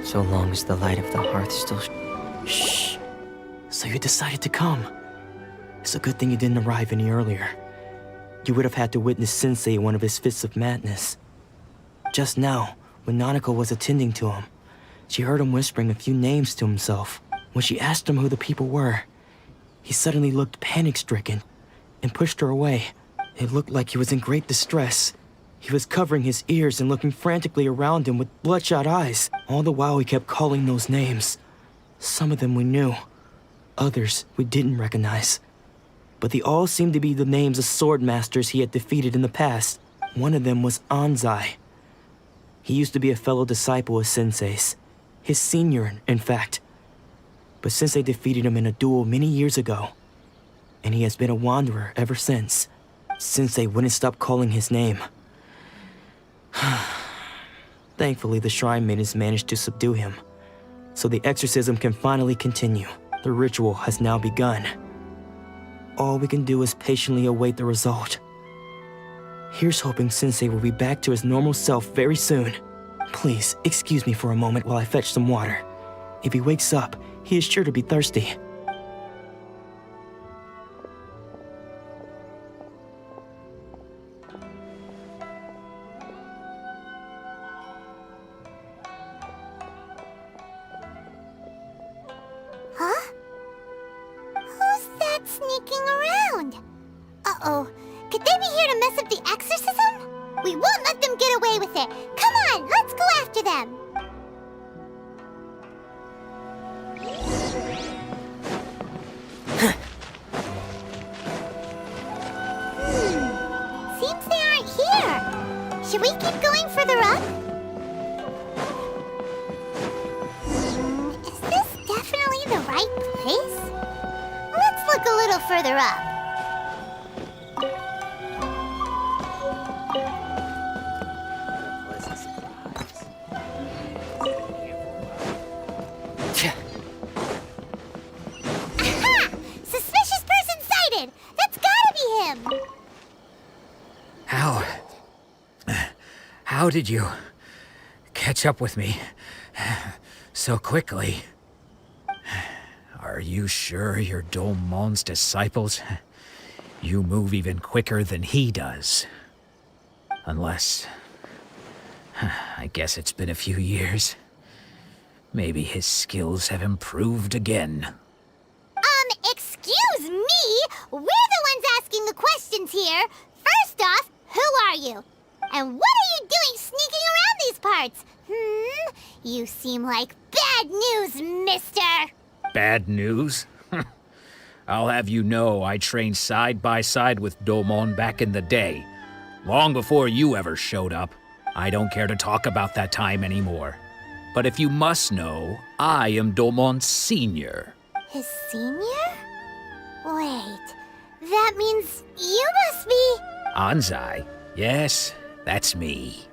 so long as the light of the hearth still... Shh. So you decided to come. It's a good thing you didn't arrive any earlier. you would have had to witness Sensei in one of his fits of madness. Just now, when Nanako was attending to him, she heard him whispering a few names to himself. When she asked him who the people were, he suddenly looked panic-stricken and pushed her away. It looked like he was in great distress. He was covering his ears and looking frantically around him with bloodshot eyes. All the while he kept calling those names. Some of them we knew, others we didn't recognize. But they all seemed to be the names of sword masters he had defeated in the past. One of them was Anzai. He used to be a fellow disciple of Sensei's. His senior, in fact. But Sensei defeated him in a duel many years ago, and he has been a wanderer ever since. Sensei wouldn't stop calling his name. Thankfully, the shrine maidens managed to subdue him, so the exorcism can finally continue. The ritual has now begun. All we can do is patiently await the result. Here's hoping Sensei will be back to his normal self very soon. Please, excuse me for a moment while I fetch some water. If he wakes up, he is sure to be thirsty. Huh? Who's that sneaking around? Uh-oh. Could they be here to mess up the exorcism? We won't let them get away with it. Come on, let's go after them. Seems they aren't here. Should we keep going further up? Is this definitely the right place? Let's look a little further up. Aha! Suspicious person sighted! That's gotta be him! How did you catch up with me so quickly? Are you sure you're Domon's disciples? You move even quicker than he does. Unless... I guess it's been a few years. Maybe his skills have improved again. Excuse me? We're the ones asking the questions here. First off, who are you? And what are you doing sneaking around these parts? You seem like bad news, mister. Bad news? I'll have you know I trained side by side with Domon back in the day. Long before you ever showed up. I don't care to talk about that time anymore. But if you must know, I am Domon's senior. His senior? Wait, that means you must be... Anzai? Yes, that's me.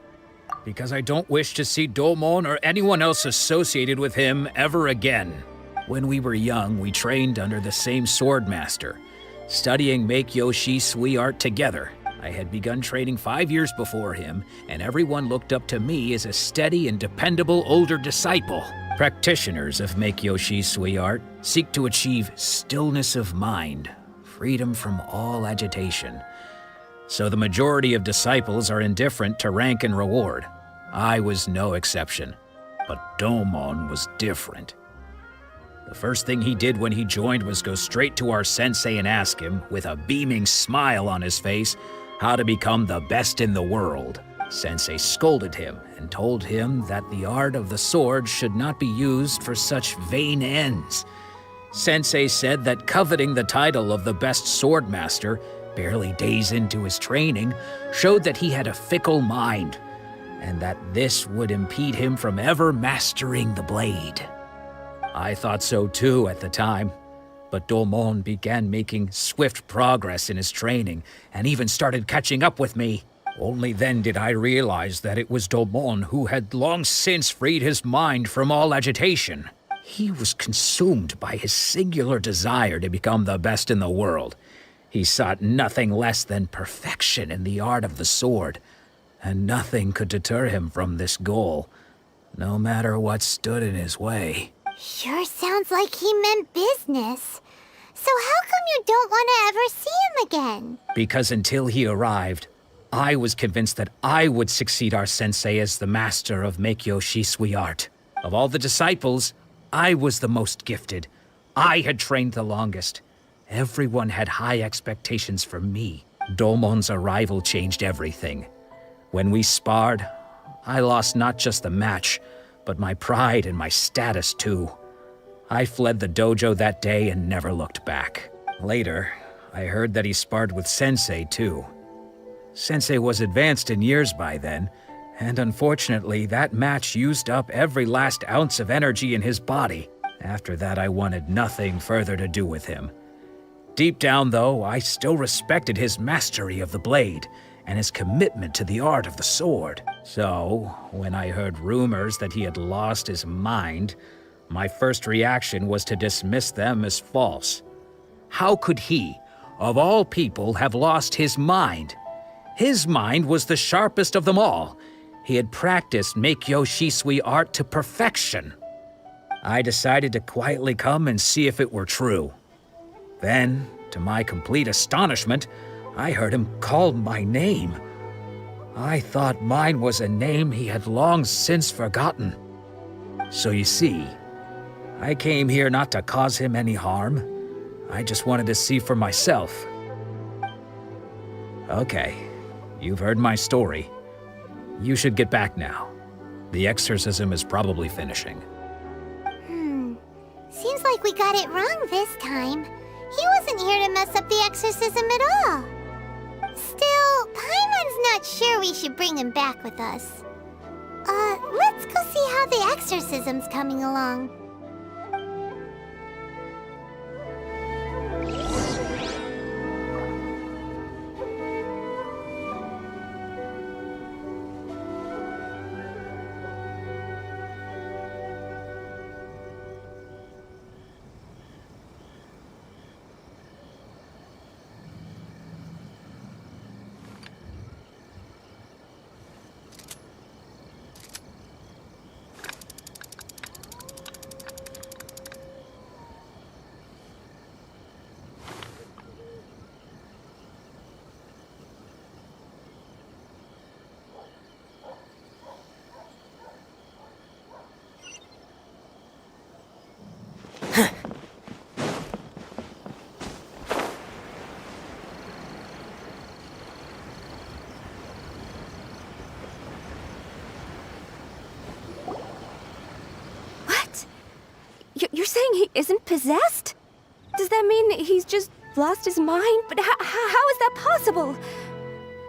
Because I don't wish to see Domon or anyone else associated with him ever again. When we were young, we trained under the same sword master, studying Make-Yoshi Sui art together. I had begun training 5 years before him, and everyone looked up to me as a steady and dependable older disciple. Practitioners of Make-Yoshi Sui art seek to achieve stillness of mind, freedom from all agitation. So the majority of disciples are indifferent to rank and reward. I was no exception, but Domon was different. The first thing he did when he joined was go straight to our sensei and ask him, with a beaming smile on his face, how to become the best in the world. Sensei scolded him and told him that the art of the sword should not be used for such vain ends. Sensei said that coveting the title of the best sword master, barely days into his training, showed that he had a fickle mind, and that this would impede him from ever mastering the blade. I thought so too at the time, but Domon began making swift progress in his training and even started catching up with me. Only then did I realize that it was Domon who had long since freed his mind from all agitation. He was consumed by his singular desire to become the best in the world. He sought nothing less than perfection in the art of the sword, and nothing could deter him from this goal, no matter what stood in his way. Sure sounds like he meant business. So how come you don't want to ever see him again? Because until he arrived, I was convinced that I would succeed our sensei as the master of Meikyo Shisui art. Of all the disciples, I was the most gifted. I had trained the longest. Everyone had high expectations for me. Domon's arrival changed everything. When we sparred, I lost not just the match, but my pride and my status too. I fled the dojo that day and never looked back. Later, I heard that he sparred with Sensei too. Sensei was advanced in years by then, and unfortunately that match used up every last ounce of energy in his body. After that I wanted nothing further to do with him. Deep down though, I still respected his mastery of the blade, and his commitment to the art of the sword. So, when I heard rumors that he had lost his mind, my first reaction was to dismiss them as false. How could he, of all people, have lost his mind? His mind was the sharpest of them all. He had practiced Meikyo Shisui art to perfection. I decided to quietly come and see if it were true. Then, to my complete astonishment, I heard him call my name. I thought mine was a name he had long since forgotten. So you see, I came here not to cause him any harm. I just wanted to see for myself. Okay, you've heard my story. You should get back now. The exorcism is probably finishing. Seems like we got it wrong this time. He wasn't here to mess up the exorcism at all. Still, Paimon's not sure we should bring him back with us. Let's go see how the exorcism's coming along. You're saying he isn't possessed? Does that mean he's just lost his mind? But how is that possible?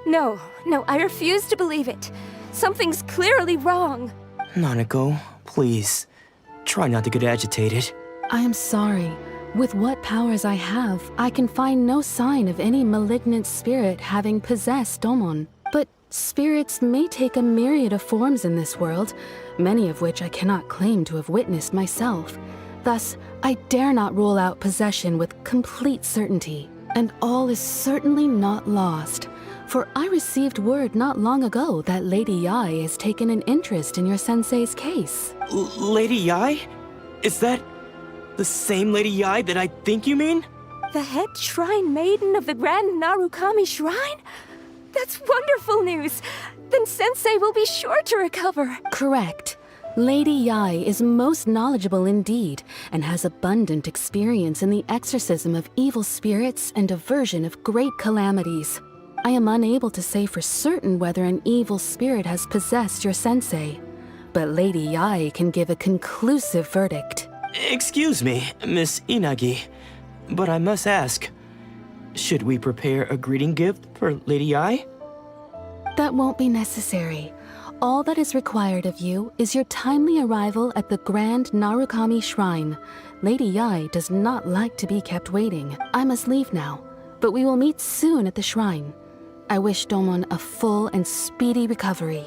No, I refuse to believe it. Something's clearly wrong. Nanako, please. Try not to get agitated. I am sorry. With what powers I have, I can find no sign of any malignant spirit having possessed Domon. But spirits may take a myriad of forms in this world, many of which I cannot claim to have witnessed myself. Thus, I dare not rule out possession with complete certainty. And all is certainly not lost, for I received word not long ago that Lady Yae has taken an interest in your sensei's case. Lady Yae? Is that the same Lady Yae that I think you mean? The head shrine maiden of the Grand Narukami Shrine? That's wonderful news! Then Sensei will be sure to recover. Correct. Lady Yae is most knowledgeable indeed, and has abundant experience in the exorcism of evil spirits and aversion of great calamities. I am unable to say for certain whether an evil spirit has possessed your sensei, but Lady Yae can give a conclusive verdict. Excuse me, Miss Inagi, but I must ask, should we prepare a greeting gift for Lady Yae? That won't be necessary. All that is required of you is your timely arrival at the Grand Narukami Shrine. Lady Yae does not like to be kept waiting. I must leave now, but we will meet soon at the shrine. I wish Domon a full and speedy recovery.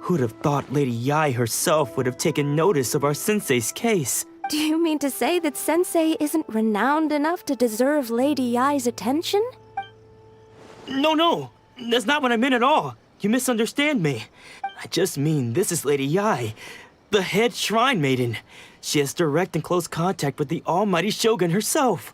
Who'd have thought Lady Yae herself would have taken notice of our sensei's case? Do you mean to say that Sensei isn't renowned enough to deserve Lady Yae's attention? No, that's not what I meant at all. You misunderstand me. I just mean this is Lady Yae. The head shrine maiden. She has direct and close contact with the almighty Shogun herself.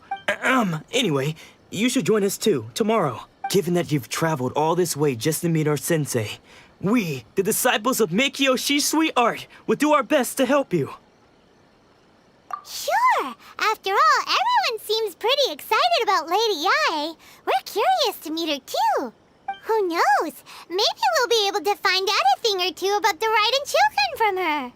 Anyway, you should join us too, tomorrow. Given that you've traveled all this way just to meet our sensei, we, the disciples of Meikyo Shisui Art, will do our best to help you. Sure! After all, everyone seems pretty excited about Lady Yae. We're curious to meet her too. Who knows? Maybe we'll be able to find out a thing or two about the Raiden children from her.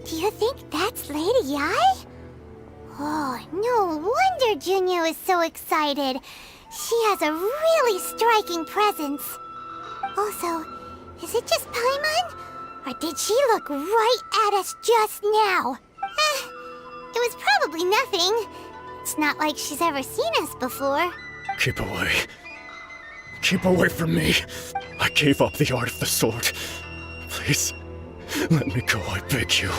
Do you think that's Lady Yae? Oh, no wonder Junyo is so excited. She has a really striking presence. Also, is it just Paimon? Or did she look right at us just now? It was probably nothing. It's not like she's ever seen us before. Keep away. Keep away from me. I gave up the art of the sword. Please, let me go, I beg you.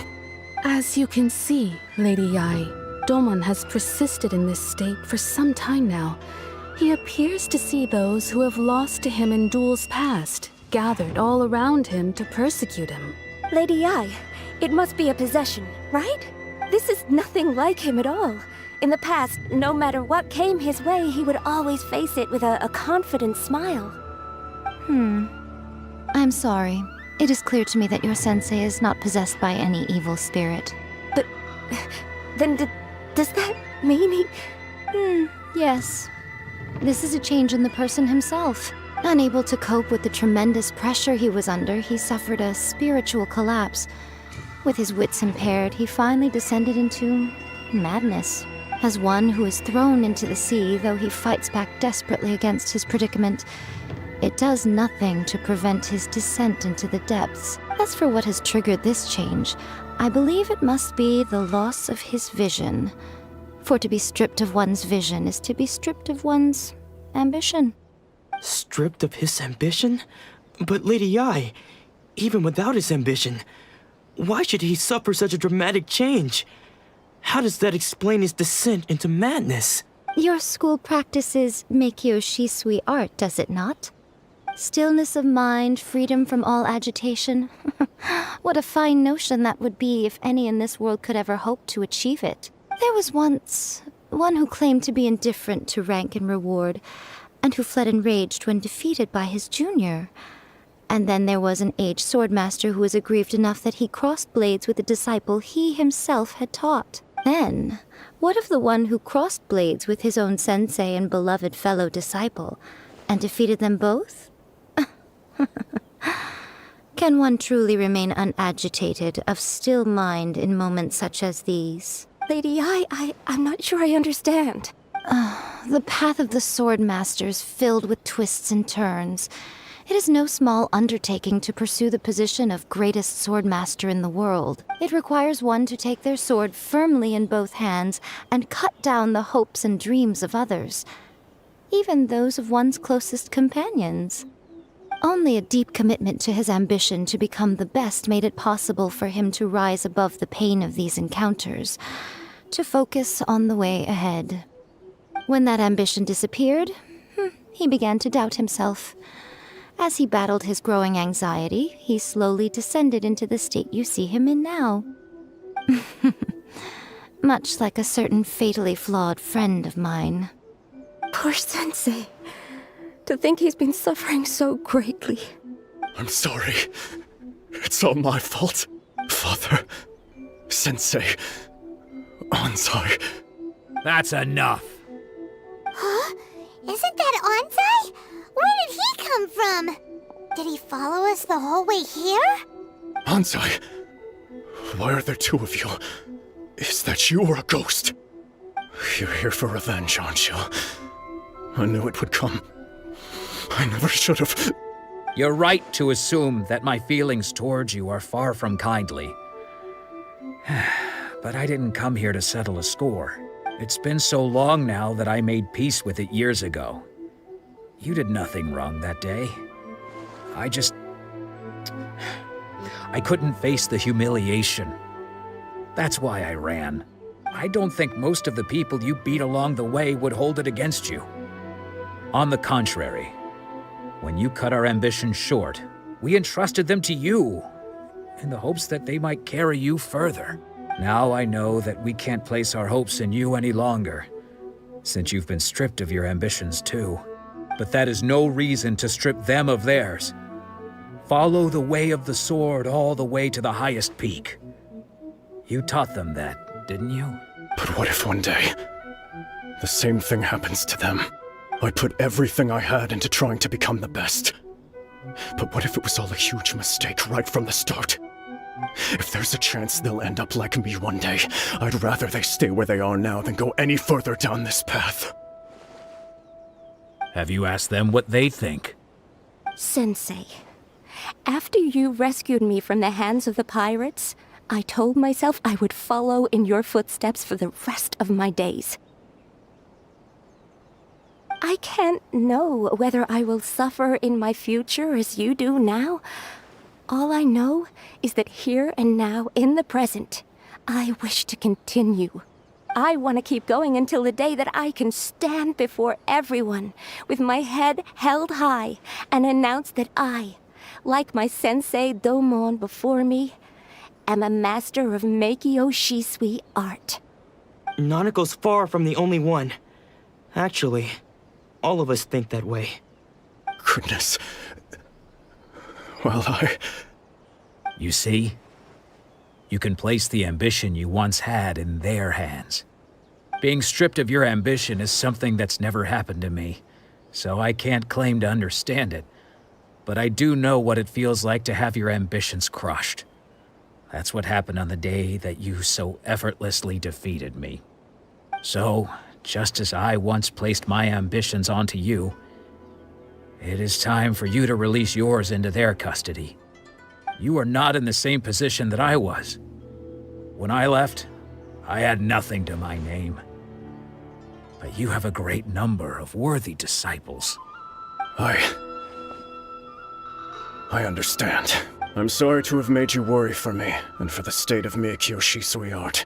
As you can see, Lady Yae, Domon has persisted in this state for some time now. He appears to see those who have lost to him in duels past, gathered all around him to persecute him. Lady Yae, it must be a possession, right? This is nothing like him at all. In the past, no matter what came his way, he would always face it with a confident smile. I'm sorry. It is clear to me that your sensei is not possessed by any evil spirit. But then does that mean he... Yes. This is a change in the person himself. Unable to cope with the tremendous pressure he was under, he suffered a spiritual collapse. With his wits impaired, he finally descended into madness. As one who is thrown into the sea, though he fights back desperately against his predicament, it does nothing to prevent his descent into the depths. As for what has triggered this change, I believe it must be the loss of his vision. For to be stripped of one's vision is to be stripped of one's ambition. Stripped of his ambition? But Lady Yae, even without his ambition, why should he suffer such a dramatic change? How does that explain his descent into madness? Your school practices Meikyo Shisui art, does it not? Stillness of mind, freedom from all agitation. What a fine notion that would be if any in this world could ever hope to achieve it. There was once one who claimed to be indifferent to rank and reward, and who fled enraged when defeated by his junior. And then there was an aged swordmaster who was aggrieved enough that he crossed blades with a disciple he himself had taught. Then, what of the one who crossed blades with his own sensei and beloved fellow disciple, and defeated them both? Can one truly remain unagitated, of still mind in moments such as these? Lady Yae, I'm not sure I understand. The path of the sword master is filled with twists and turns. It is no small undertaking to pursue the position of greatest sword master in the world. It requires one to take their sword firmly in both hands and cut down the hopes and dreams of others, even those of one's closest companions. Only a deep commitment to his ambition to become the best made it possible for him to rise above the pain of these encounters, to focus on the way ahead. When that ambition disappeared, he began to doubt himself. As he battled his growing anxiety, he slowly descended into the state you see him in now. Much like a certain fatally flawed friend of mine. Poor sensei. To think he's been suffering so greatly. I'm sorry. It's all my fault. Father, Sensei, Anzai. That's enough. Huh? Isn't that Anzai? Where did he come from? Did he follow us the whole way here? Anzai, why are there two of you? Is that you or a ghost? You're here for revenge, aren't you? I knew it would come. I never should have. You're right to assume that my feelings towards you are far from kindly. But I didn't come here to settle a score. It's been so long now that I made peace with it years ago. You did nothing wrong that day. I couldn't face the humiliation. That's why I ran. I don't think most of the people you beat along the way would hold it against you. On the contrary, when you cut our ambitions short, we entrusted them to you, in the hopes that they might carry you further. Now I know that we can't place our hopes in you any longer, since you've been stripped of your ambitions too. But that is no reason to strip them of theirs. Follow the way of the sword all the way to the highest peak. You taught them that, didn't you? But what if one day, the same thing happens to them? I put everything I had into trying to become the best. But what if it was all a huge mistake right from the start? If there's a chance they'll end up like me one day, I'd rather they stay where they are now than go any further down this path. Have you asked them what they think? Sensei, after you rescued me from the hands of the pirates, I told myself I would follow in your footsteps for the rest of my days. I can't know whether I will suffer in my future as you do now. All I know is that here and now, in the present, I wish to continue. I want to keep going until the day that I can stand before everyone with my head held high and announce that I, like my sensei Domon before me, am a master of Meikyo Shisui art. Nanako's far from the only one. Actually, all of us think that way. Goodness. Well, You see? You can place the ambition you once had in their hands. Being stripped of your ambition is something that's never happened to me, so I can't claim to understand it. But I do know what it feels like to have your ambitions crushed. That's what happened on the day that you so effortlessly defeated me. So, just as I once placed my ambitions onto you, it is time for you to release yours into their custody. You are not in the same position that I was. When I left, I had nothing to my name. But you have a great number of worthy disciples. I understand. I'm sorry to have made you worry for me, and for the state of Meikyo Shisui art.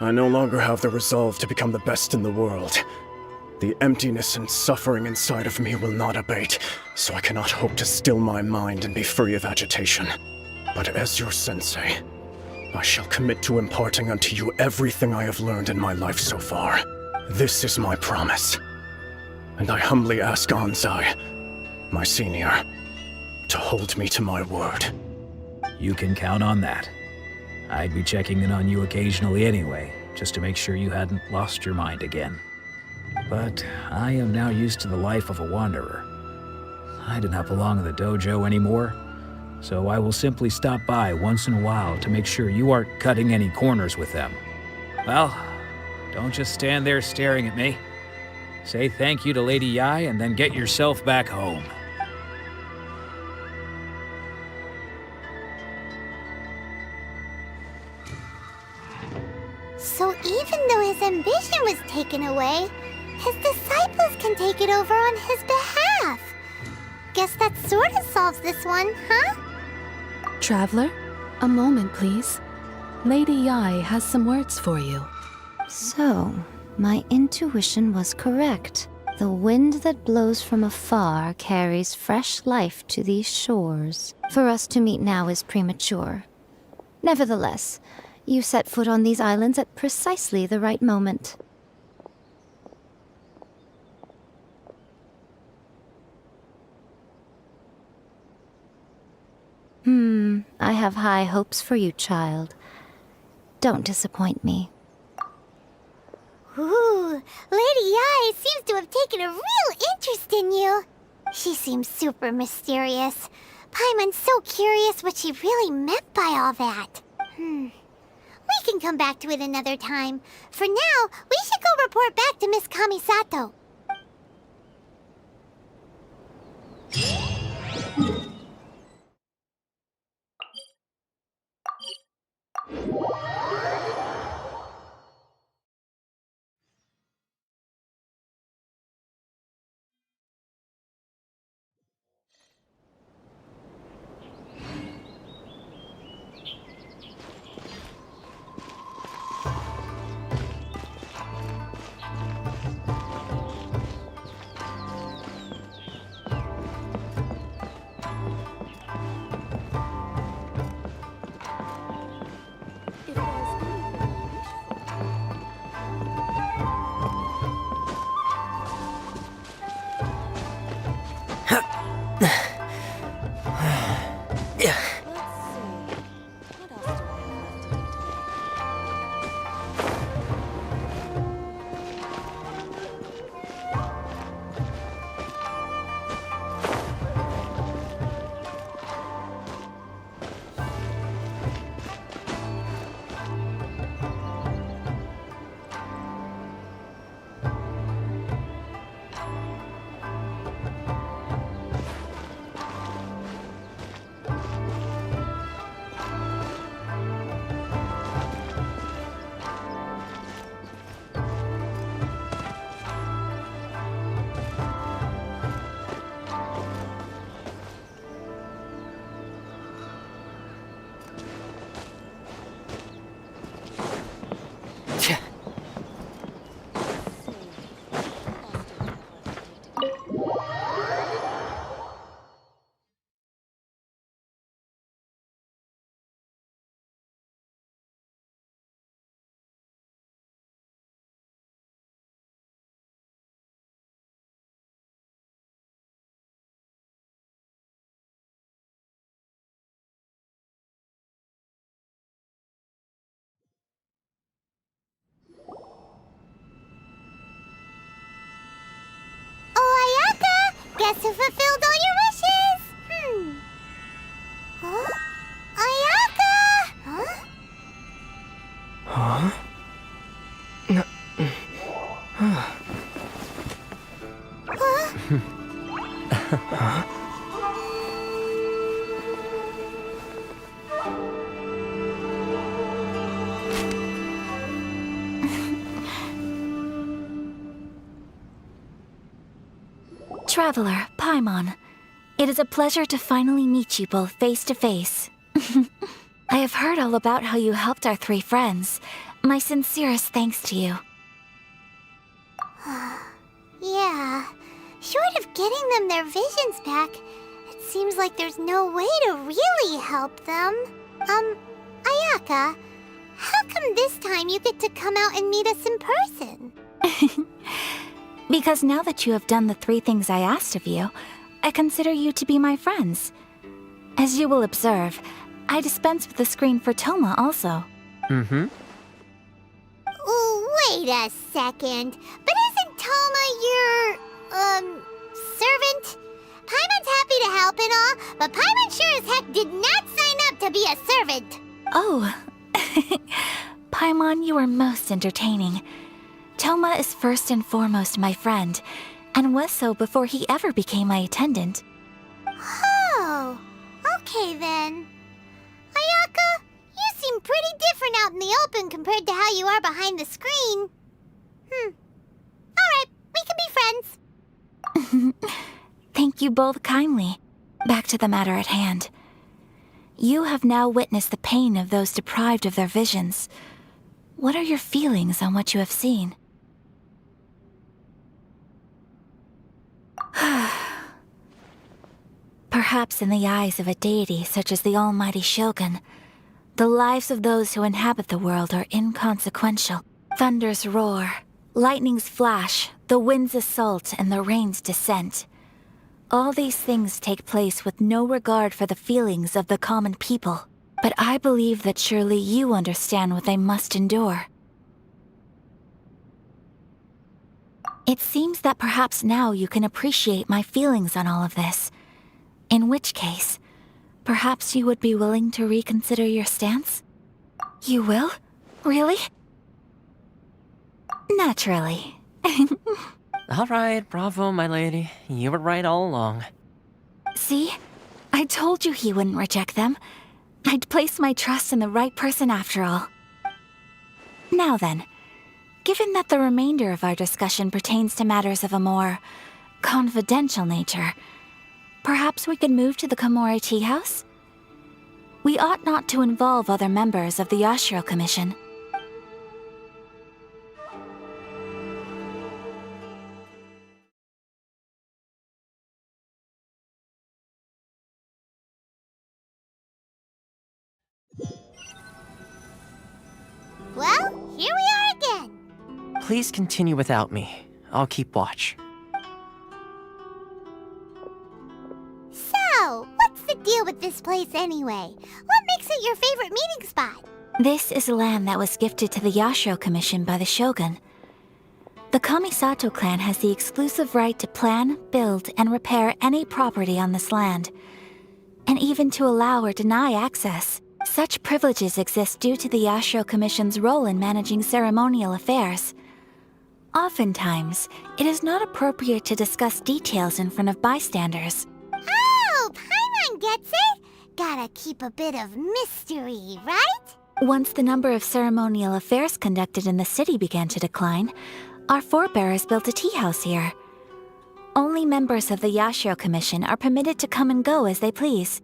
I no longer have the resolve to become the best in the world. The emptiness and suffering inside of me will not abate, so I cannot hope to still my mind and be free of agitation. But as your sensei, I shall commit to imparting unto you everything I have learned in my life so far. This is my promise. And I humbly ask Anzai, my senior, to hold me to my word. You can count on that. I'd be checking in on you occasionally anyway, just to make sure you hadn't lost your mind again. But I am now used to the life of a wanderer. I do not belong in the dojo anymore, so I will simply stop by once in a while to make sure you aren't cutting any corners with them. Well, don't just stand there staring at me. Say thank you to Lady Yai and then get yourself back home. So even though his ambition was taken away, his disciples can take it over on his behalf. Guess that sort of solves this one, huh? Traveler, a moment, please. Lady Yai has some words for you. So, my intuition was correct. The wind that blows from afar carries fresh life to these shores. For us to meet now is premature. Nevertheless, you set foot on these islands at precisely the right moment. I have high hopes for you, child. Don't disappoint me. Ooh, Lady Ai seems to have taken a real interest in you. She seems super mysterious. Paimon's so curious what she really meant by all that. We can come back to it another time. For now, we should go report back to Miss Kamisato. Guess who fulfilled all your wishes? Huh? Ayaka! Huh? Huh? No. Huh? Huh? Traveler, Paimon, it is a pleasure to finally meet you both face to face. I have heard all about how you helped our three friends. My sincerest thanks to you. Yeah, short of getting them their visions back, it seems like there's no way to really help them. Ayaka, how come this time you get to come out and meet us in person? Because now that you have done the three things I asked of you, I consider you to be my friends. As you will observe, I dispense with the screen for Toma also. Mm-hmm. Wait a second. But isn't Toma your, servant? Paimon's happy to help and all, but Paimon sure as heck did not sign up to be a servant. Oh. Paimon, you are most entertaining. Toma is first and foremost my friend, and was so before he ever became my attendant. Oh, okay then. Ayaka, you seem pretty different out in the open compared to how you are behind the screen. Alright, we can be friends. Thank you both kindly. Back to the matter at hand. You have now witnessed the pain of those deprived of their visions. What are your feelings on what you have seen? Perhaps in the eyes of a deity such as the almighty Shogun, the lives of those who inhabit the world are inconsequential. Thunders roar, lightnings flash, the winds assault, and the rains descent. All these things take place with no regard for the feelings of the common people. But I believe that surely you understand what they must endure. It seems that perhaps now you can appreciate my feelings on all of this. In which case, perhaps you would be willing to reconsider your stance? You will? Really? Naturally. All right, bravo, my lady. You were right all along. See? I told you he wouldn't reject them. I'd placed my trust in the right person after all. Now then, given that the remainder of our discussion pertains to matters of a more confidential nature, perhaps we could move to the Komori Tea House? We ought not to involve other members of the Yashiro Commission. Well, here we are again. Please continue without me. I'll keep watch. So, what's the deal with this place anyway? What makes it your favorite meeting spot? This is land that was gifted to the Yashiro Commission by the Shogun. The Kamisato clan has the exclusive right to plan, build, and repair any property on this land, and even to allow or deny access. Such privileges exist due to the Yashiro Commission's role in managing ceremonial affairs. Oftentimes, it is not appropriate to discuss details in front of bystanders. Oh, Paimon gets it! Gotta keep a bit of mystery, right? Once the number of ceremonial affairs conducted in the city began to decline, our forebears built a tea house here. Only members of the Yashiro Commission are permitted to come and go as they please.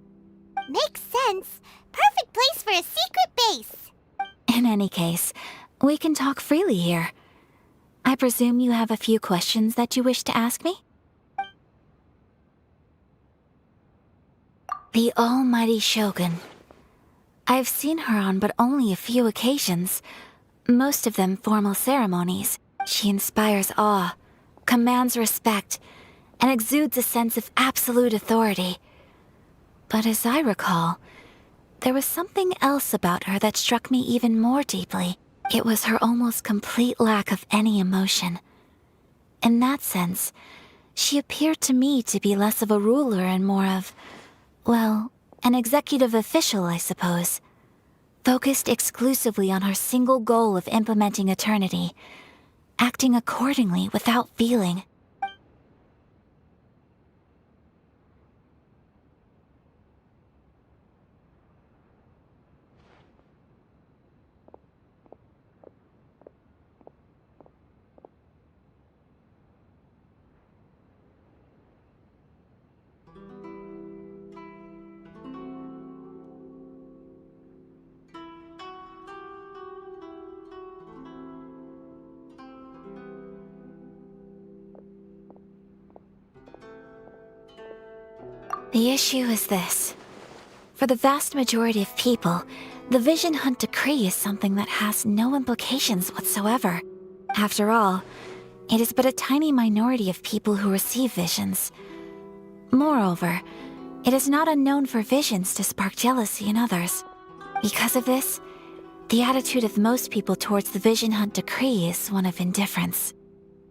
Makes sense. Perfect place for a secret base. In any case, we can talk freely here. I presume you have a few questions that you wish to ask me? The almighty Shogun. I've seen her on but only a few occasions, most of them formal ceremonies. She inspires awe, commands respect, and exudes a sense of absolute authority. But as I recall, there was something else about her that struck me even more deeply. It was her almost complete lack of any emotion. In that sense, she appeared to me to be less of a ruler and more of, well, an executive official, I suppose. Focused exclusively on her single goal of implementing eternity, acting accordingly without feeling. The issue is this. For the vast majority of people, the Vision Hunt Decree is something that has no implications whatsoever. After all, it is but a tiny minority of people who receive visions. Moreover, it is not unknown for visions to spark jealousy in others. Because of this, the attitude of most people towards the Vision Hunt Decree is one of indifference.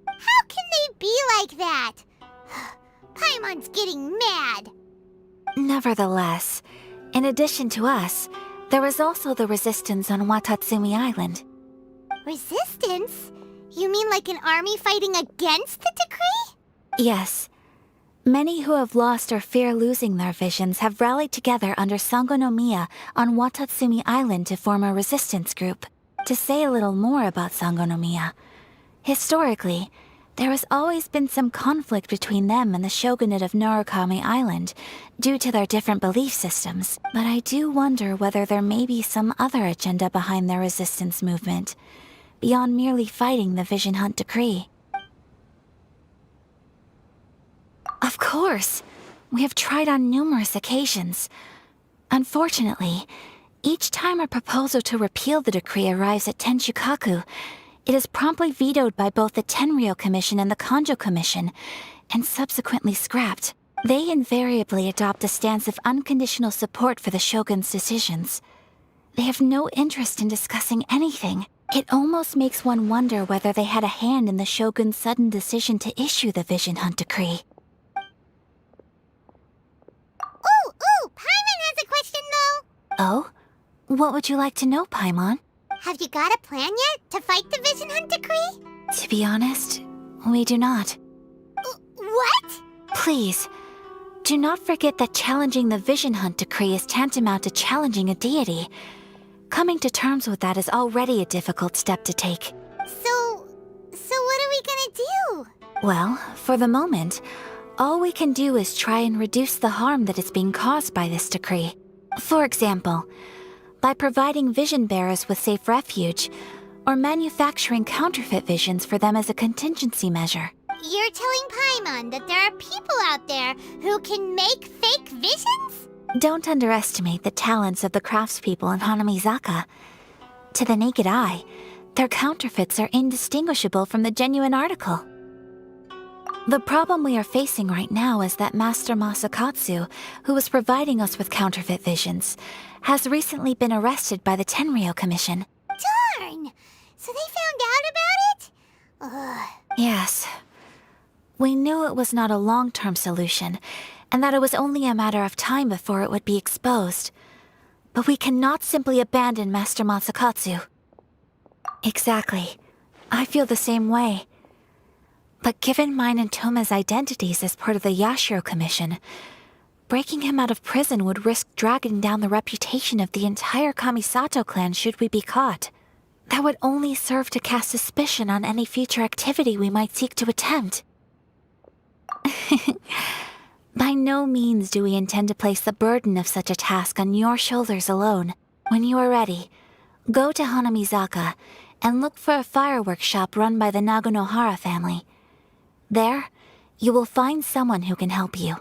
How can they be like that? Paimon's getting mad. Nevertheless, in addition to us, there is also the resistance on Watatsumi Island. Resistance? You mean like an army fighting against the decree? Yes. Many who have lost or fear losing their visions have rallied together under Sangonomiya on Watatsumi Island to form a resistance group. To say a little more about Sangonomiya, historically, there has always been some conflict between them and the shogunate of Narukami Island due to their different belief systems, but I do wonder whether there may be some other agenda behind their resistance movement, beyond merely fighting the Vision Hunt Decree. Of course! We have tried on numerous occasions. Unfortunately, each time a proposal to repeal the decree arrives at Tenshukaku, it is promptly vetoed by both the Tenryou Commission and the Kanjo Commission, and subsequently scrapped. They invariably adopt a stance of unconditional support for the Shogun's decisions. They have no interest in discussing anything. It almost makes one wonder whether they had a hand in the Shogun's sudden decision to issue the Vision Hunt Decree. Ooh, Paimon has a question though. Oh? What would you like to know, Paimon? Have you got a plan yet to fight the Vision Hunt Decree? To be honest, we do not. What? Please, do not forget that challenging the Vision Hunt Decree is tantamount to challenging a deity. Coming to terms with that is already a difficult step to take. So what are we gonna do? Well, for the moment, all we can do is try and reduce the harm that is being caused by this decree. For example, by providing vision bearers with safe refuge, or manufacturing counterfeit visions for them as a contingency measure. You're telling Paimon that there are people out there who can make fake visions? Don't underestimate the talents of the craftspeople in Hanamizaka. To the naked eye, their counterfeits are indistinguishable from the genuine article. The problem we are facing right now is that Master Masakatsu, who was providing us with counterfeit visions, has recently been arrested by the Tenryou Commission. Darn! So they found out about it? Ugh. Yes. We knew it was not a long-term solution, and that it was only a matter of time before it would be exposed. But we cannot simply abandon Master Masakatsu. Exactly. I feel the same way. But given mine and Toma's identities as part of the Yashiro Commission, breaking him out of prison would risk dragging down the reputation of the entire Kamisato clan should we be caught. That would only serve to cast suspicion on any future activity we might seek to attempt. By no means do we intend to place the burden of such a task on your shoulders alone. When you are ready, go to Hanamizaka and look for a fireworks shop run by the Nagonohara family. There, you will find someone who can help you.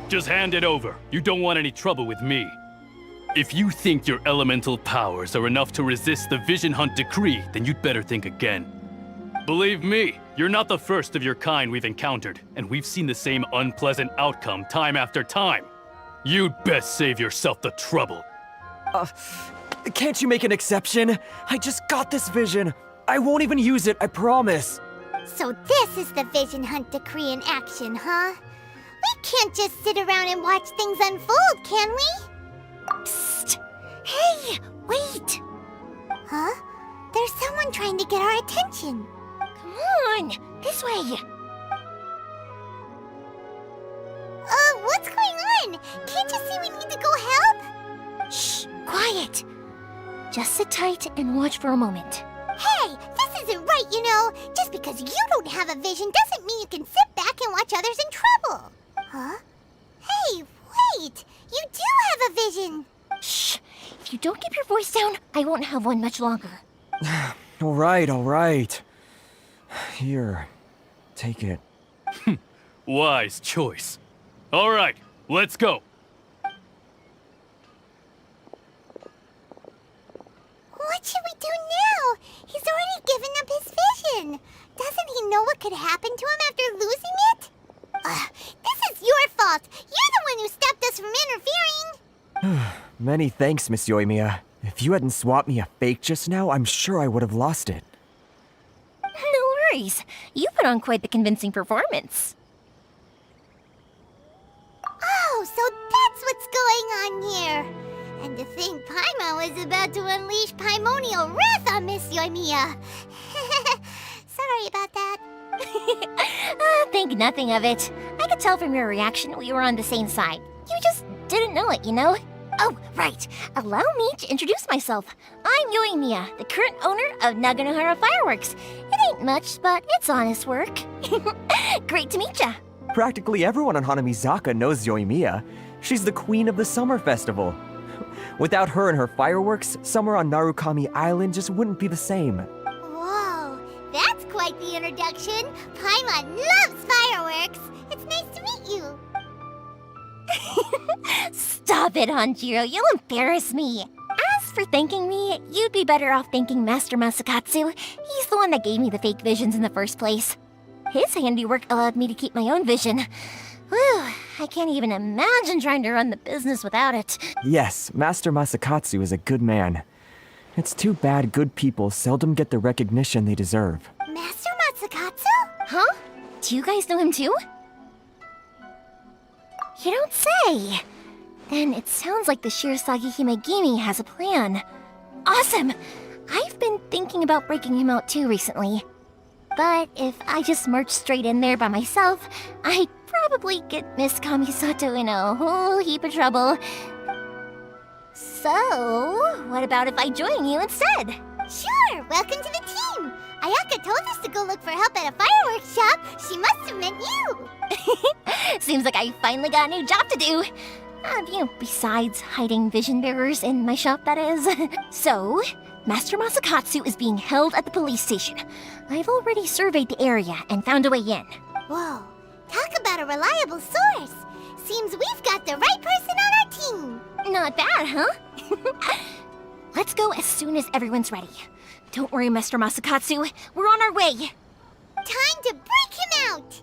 Just hand it over. You don't want any trouble with me. If you think your elemental powers are enough to resist the Vision Hunt Decree, then you'd better think again. Believe me, you're not the first of your kind we've encountered, and we've seen the same unpleasant outcome time after time. You'd best save yourself the trouble. Can't you make an exception? I just got this vision. I won't even use it, I promise. So this is the Vision Hunt Decree in action, huh? We can't just sit around and watch things unfold, can we? Psst! Hey, wait! Huh? There's someone trying to get our attention. Come on, this way. What's going on? Can't you see we need to go help? Shh, quiet. Just sit tight and watch for a moment. Hey, this isn't right, you know. Just because you don't have a vision doesn't mean you can sit back and watch others in trouble. Huh? Hey, wait! You do have a vision! Shh! don't keep your voice down, I won't have one much longer. All right. Here, take it. Wise choice. All right, let's go. What should we do now? He's already given up his vision. Doesn't he know what could happen to him after losing it? This is your fault. You're the one who stopped us from interfering. Many thanks, Miss Yoimiya. If you hadn't swapped me a fake just now, I'm sure I would have lost it. No worries. You put on quite the convincing performance. Oh, so that's what's going on here. And to think Paimon is about to unleash Paimonial wrath on Miss Yoimiya. Sorry about that. Think nothing of it. I could tell from your reaction we were on the same side. You just didn't know it, you know? Oh, right. Allow me to introduce myself. I'm Yoimiya, the current owner of Naganohara Fireworks. It ain't much, but it's honest work. Great to meet ya. Practically everyone on Hanamizaka knows Yoimiya. She's the queen of the summer festival. Without her and her fireworks, summer on Narukami Island just wouldn't be the same. Whoa, that's quite the introduction. Paimon loves fireworks. It's nice to meet you. Stop it, Hanjiro. You'll embarrass me. As for thanking me, you'd be better off thanking Master Masakatsu. He's the one that gave me the fake visions in the first place. His handiwork allowed me to keep my own vision. Whew, I can't even imagine trying to run the business without it. Yes, Master Masakatsu is a good man. It's too bad good people seldom get the recognition they deserve. Master Masakatsu? Huh? Do you guys know him too? You don't say! Then it sounds like the Shirasagi Himegimi has a plan. Awesome! I've been thinking about breaking him out too recently. But if I just march straight in there by myself, I'd probably get Miss Kamisato in a whole heap of trouble. So, what about if I join you instead? Sure, welcome to the team. Ayaka told us to go look for help at a fireworks shop. She must have meant you. Seems like I finally got a new job to do. Besides hiding vision bearers in my shop, that is. So, Master Masakatsu is being held at the police station. I've already surveyed the area and found a way in. Whoa, talk about a reliable source. Seems we've got the right person on our team. Not bad, huh? Let's go as soon as everyone's ready. Don't worry, Master Masakatsu. We're on our way. Time to break him out.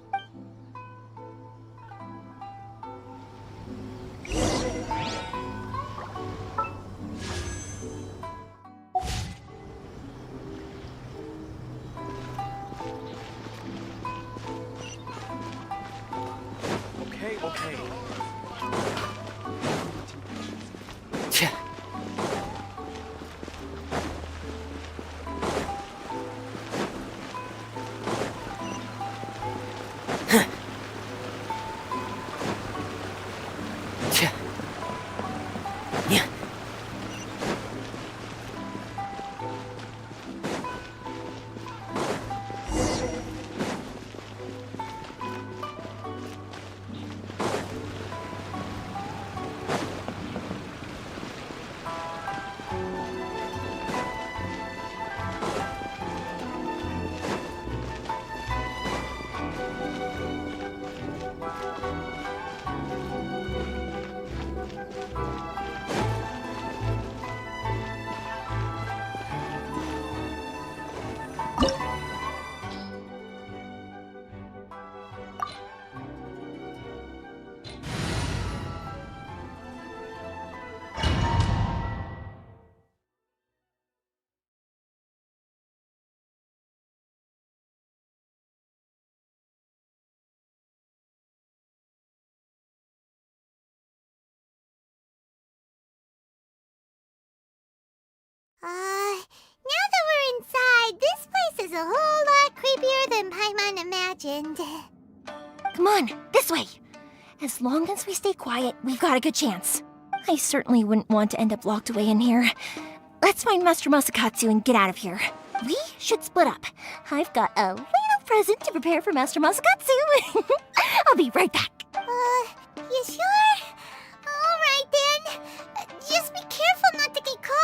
Okay. Now that we're inside, this place is a whole lot creepier than Paimon imagined. Come on, this way. As long as we stay quiet, we've got a good chance. I certainly wouldn't want to end up locked away in here. Let's find Master Masakatsu and get out of here. We should split up. I've got a little present to prepare for Master Masakatsu. I'll be right back. You sure? Alright then. Just be careful not to get caught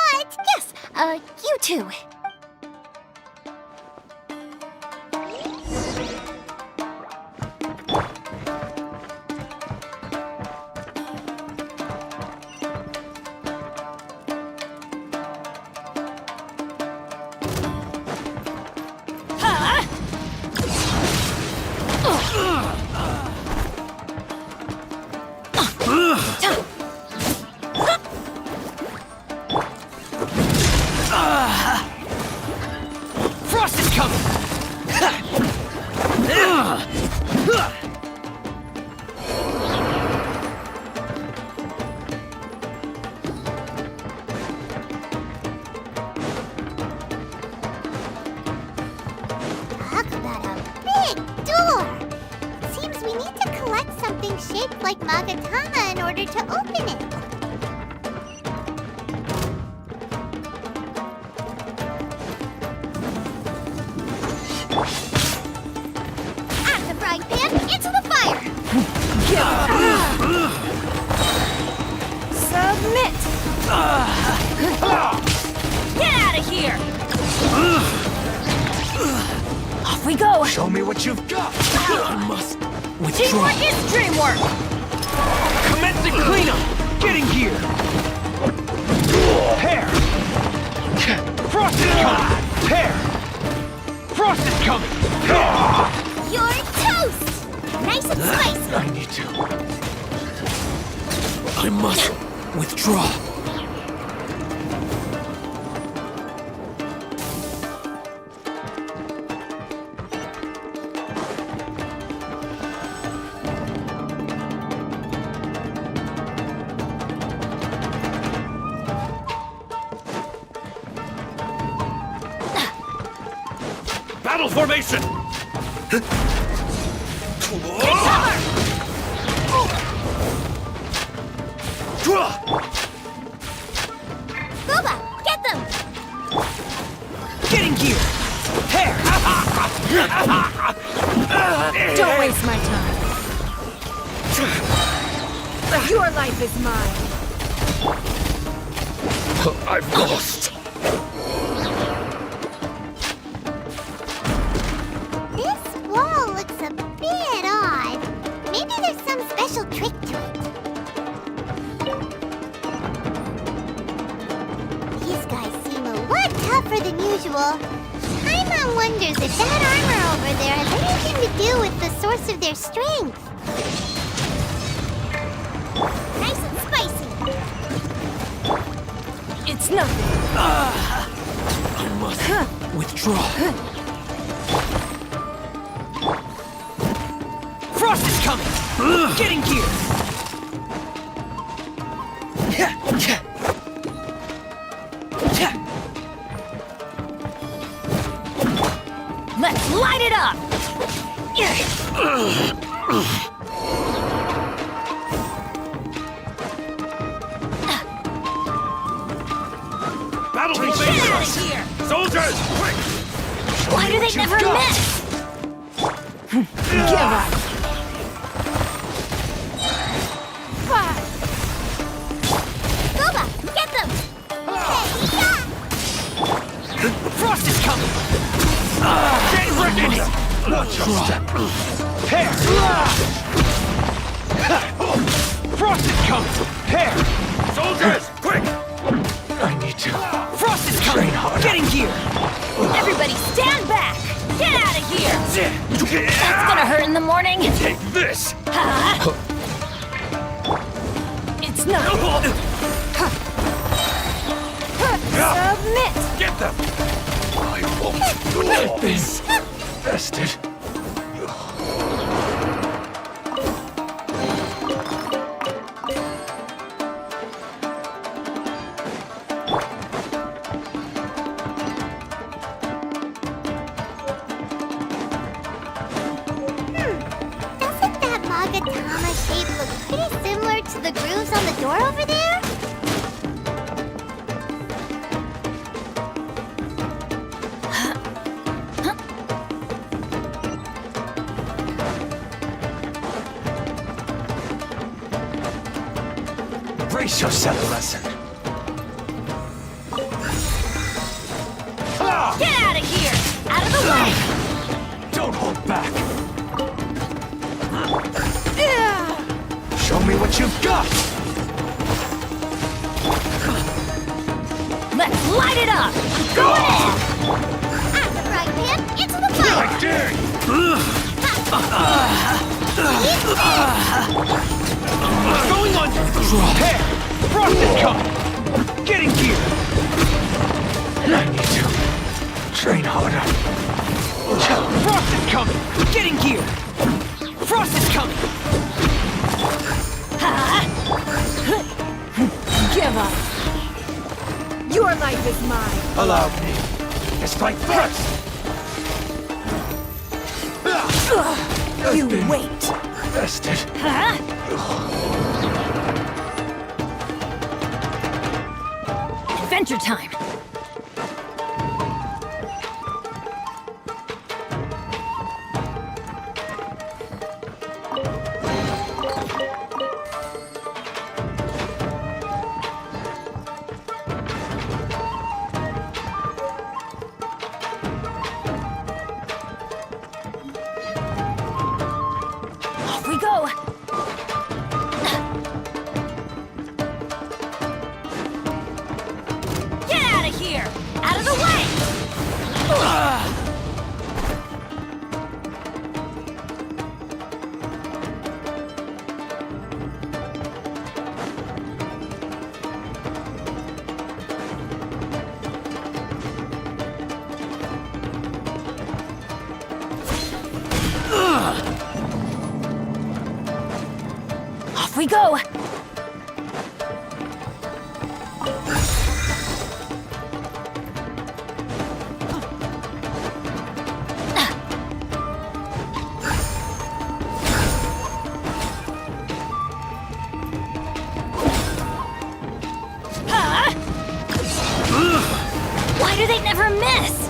shaped like Magatama in order to open it. Out of the frying pan, into the fire! Submit! Get out of here! Off we go! Show me what you've got! I must withdraw. Teamwork is dreamwork! Commencing cleanup! Getting gear! Hair! Frost is coming! Hair! Frost is coming! You're toast! Nice and spicy! I need to. I must withdraw. Battle formation! Take cover! Boba, get them! Getting gear! Hair! Don't waste my time. Your life is mine. I've lost! This wall looks a bit odd. Maybe there's some special trick to it. These guys seem a lot tougher than usual. Paimon wonders if that armor over there has anything to do with the source of their strength. Nice and spicy. It's nothing. I must withdraw. Frost is coming! Getting gear! Let's light it up! Battle Get out formation! of here! Soldiers, quick! Why do they never miss? Give up! Boba, get them! Frost is coming! Get ready! Watch your step! Hair! Frost is coming! Hair! Soldiers, quick! I need to. Frost is coming! Getting gear! Everybody stand back! Get out of here! That's gonna hurt in the morning! Take this! Huh? It's not... Submit! Get them! I won't let this bested. Doesn't that Magatama shape look pretty similar to the grooves on the door over there? Brace yourself, lesson. Get out of here! Out of the way! Don't hold back. Show me what you've got. Let's light it up! Going in! Out of the frying pan, into the fire! I dare you. Going on your hair. Frost is coming. Getting gear. I need to train harder. Frost is coming. Getting gear. Frost is coming. Give up! Your life is mine! Allow me. Strike first. You wait! Bastard. Adventure time! Off we go! Get out of here! Out of the way! Off we go! Why do they never miss?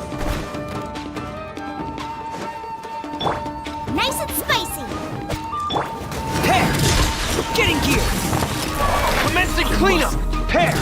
Nice and spicy. Pair! Get in gear! Commencing cleanup! Pair!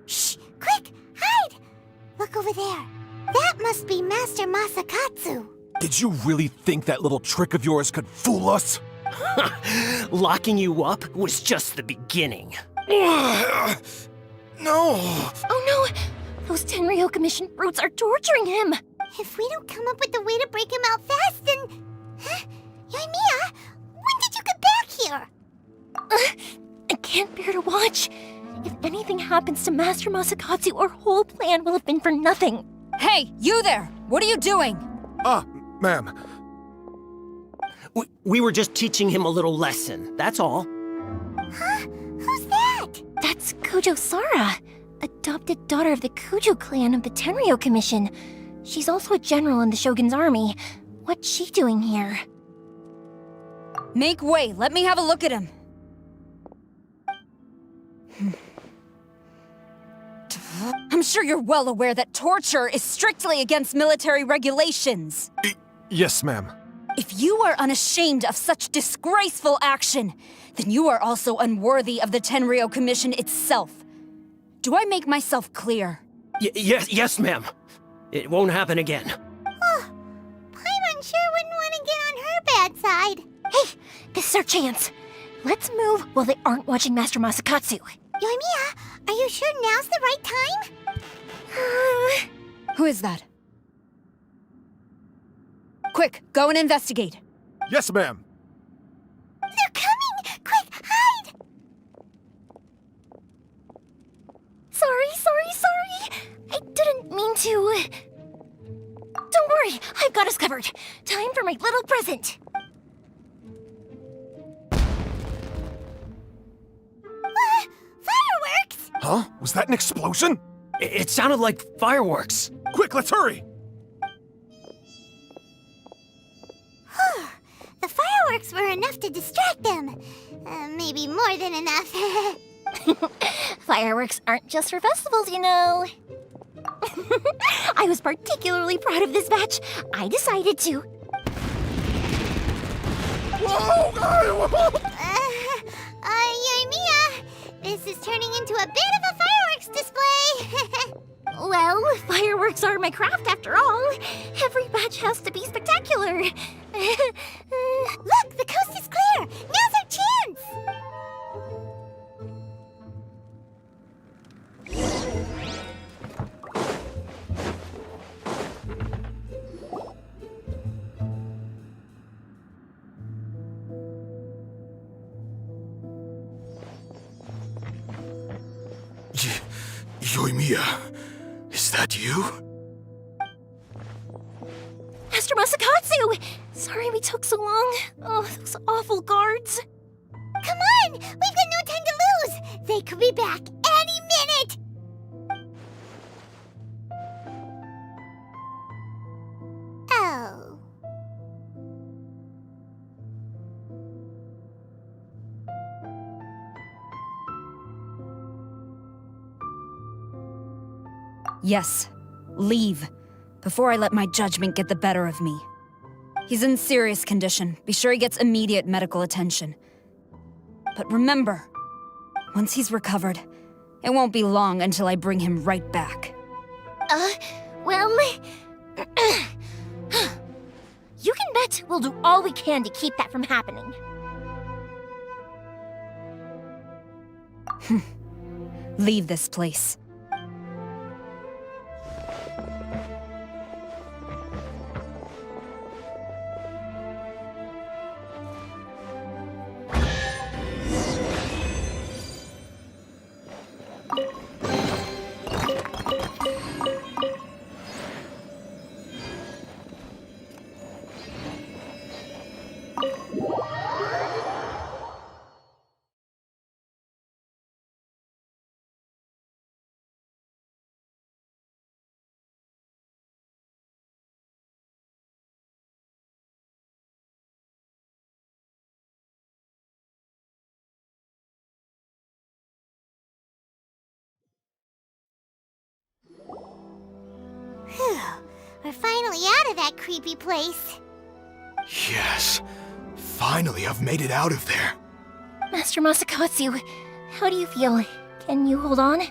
Shh! Quick! Hide! Look over there. That must be Master Masakatsu. Did you really think that little trick of yours could fool us? Locking you up was just the beginning. No! Oh no! Those Tenryo Commission brutes are torturing him! If we don't come up with a way to break him out fast, then... Huh? Yoimiya, when did you get back here? I can't bear to watch. If anything happens to Master Masakatsu, our whole plan will have been for nothing. Hey, you there! What are you doing? Ma'am. We were just teaching him a little lesson, that's all. Huh? Who's that? That's Kujo Sara, adopted daughter of the Kujo clan of the Tenryo Commission. She's also a general in the Shogun's army. What's she doing here? Make way, let me have a look at him. I'm sure you're well aware that torture is strictly against military regulations. Yes, ma'am. If you are unashamed of such disgraceful action, then you are also unworthy of the Tenryo Commission itself. Do I make myself clear? Yes, ma'am. It won't happen again. Paimon sure wouldn't want to get on her bad side. Hey, this is our chance. Let's move while they aren't watching Master Masakatsu. Yoimiya, are you sure now's the right time? Who is that? Quick, go and investigate. Yes, ma'am. They're coming! Quick, hide! Sorry. I didn't mean to. Don't worry, I've got us covered. Time for my little present. Fireworks! Huh? Was that an explosion? It sounded like fireworks. Quick, let's hurry! The fireworks were enough to distract them. Maybe more than enough. Fireworks aren't just for festivals, you know. I was particularly proud of this batch. I decided to... Yoimiya, this is turning into a bit of a fireworks display. Well, fireworks are my craft after all. Every batch has to be spectacular. Look, the coast is clear. Now's our chance. Yoimiya, is that you? Master Masakatsu! Sorry we took so long. Oh, those awful guards. Come on, we've got no time to lose. They could be back any minute. Oh. Yes, leave, before I let my judgment get the better of me. He's in serious condition. Be sure he gets immediate medical attention. But remember, once he's recovered, it won't be long until I bring him right back. Well... you can bet we'll do all we can to keep that from happening. Leave this place. Phew, we're finally out of that creepy place. Yes. Finally, I've made it out of there. Master Masakatsu, how do you feel? Can you hold on?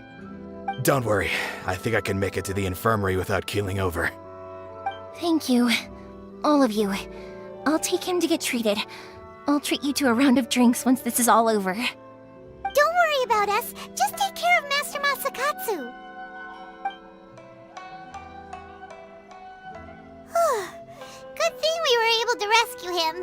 Don't worry. I think I can make it to the infirmary without keeling over. Thank you. All of you. I'll take him to get treated. I'll treat you to a round of drinks once this is all over. Don't worry about us. Just take care of Master Masakatsu. Good thing we were able to rescue him.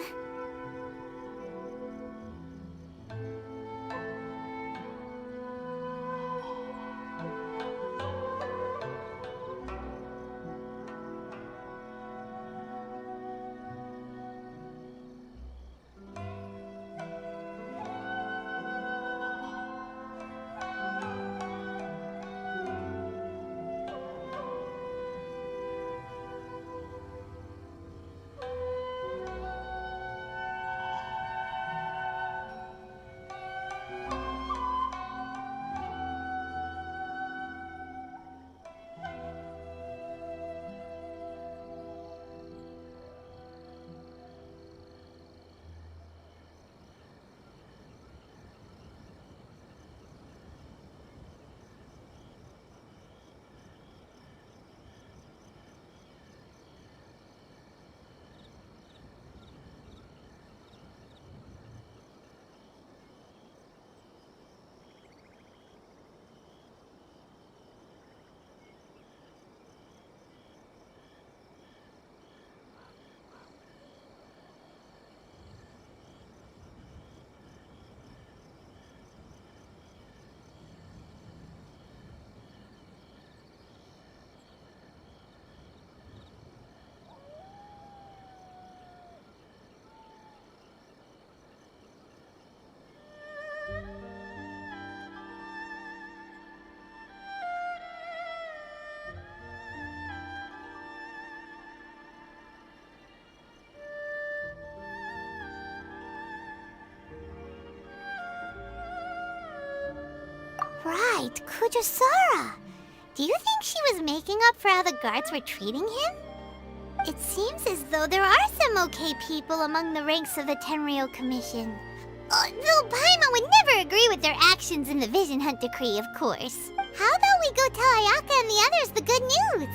Right, Kujusara. Do you think she was making up for how the guards were treating him? It seems as though there are some okay people among the ranks of the Tenryou Commission. Though Paimon would never agree with their actions in the Vision Hunt Decree, of course. How about we go tell Ayaka and the others the good news?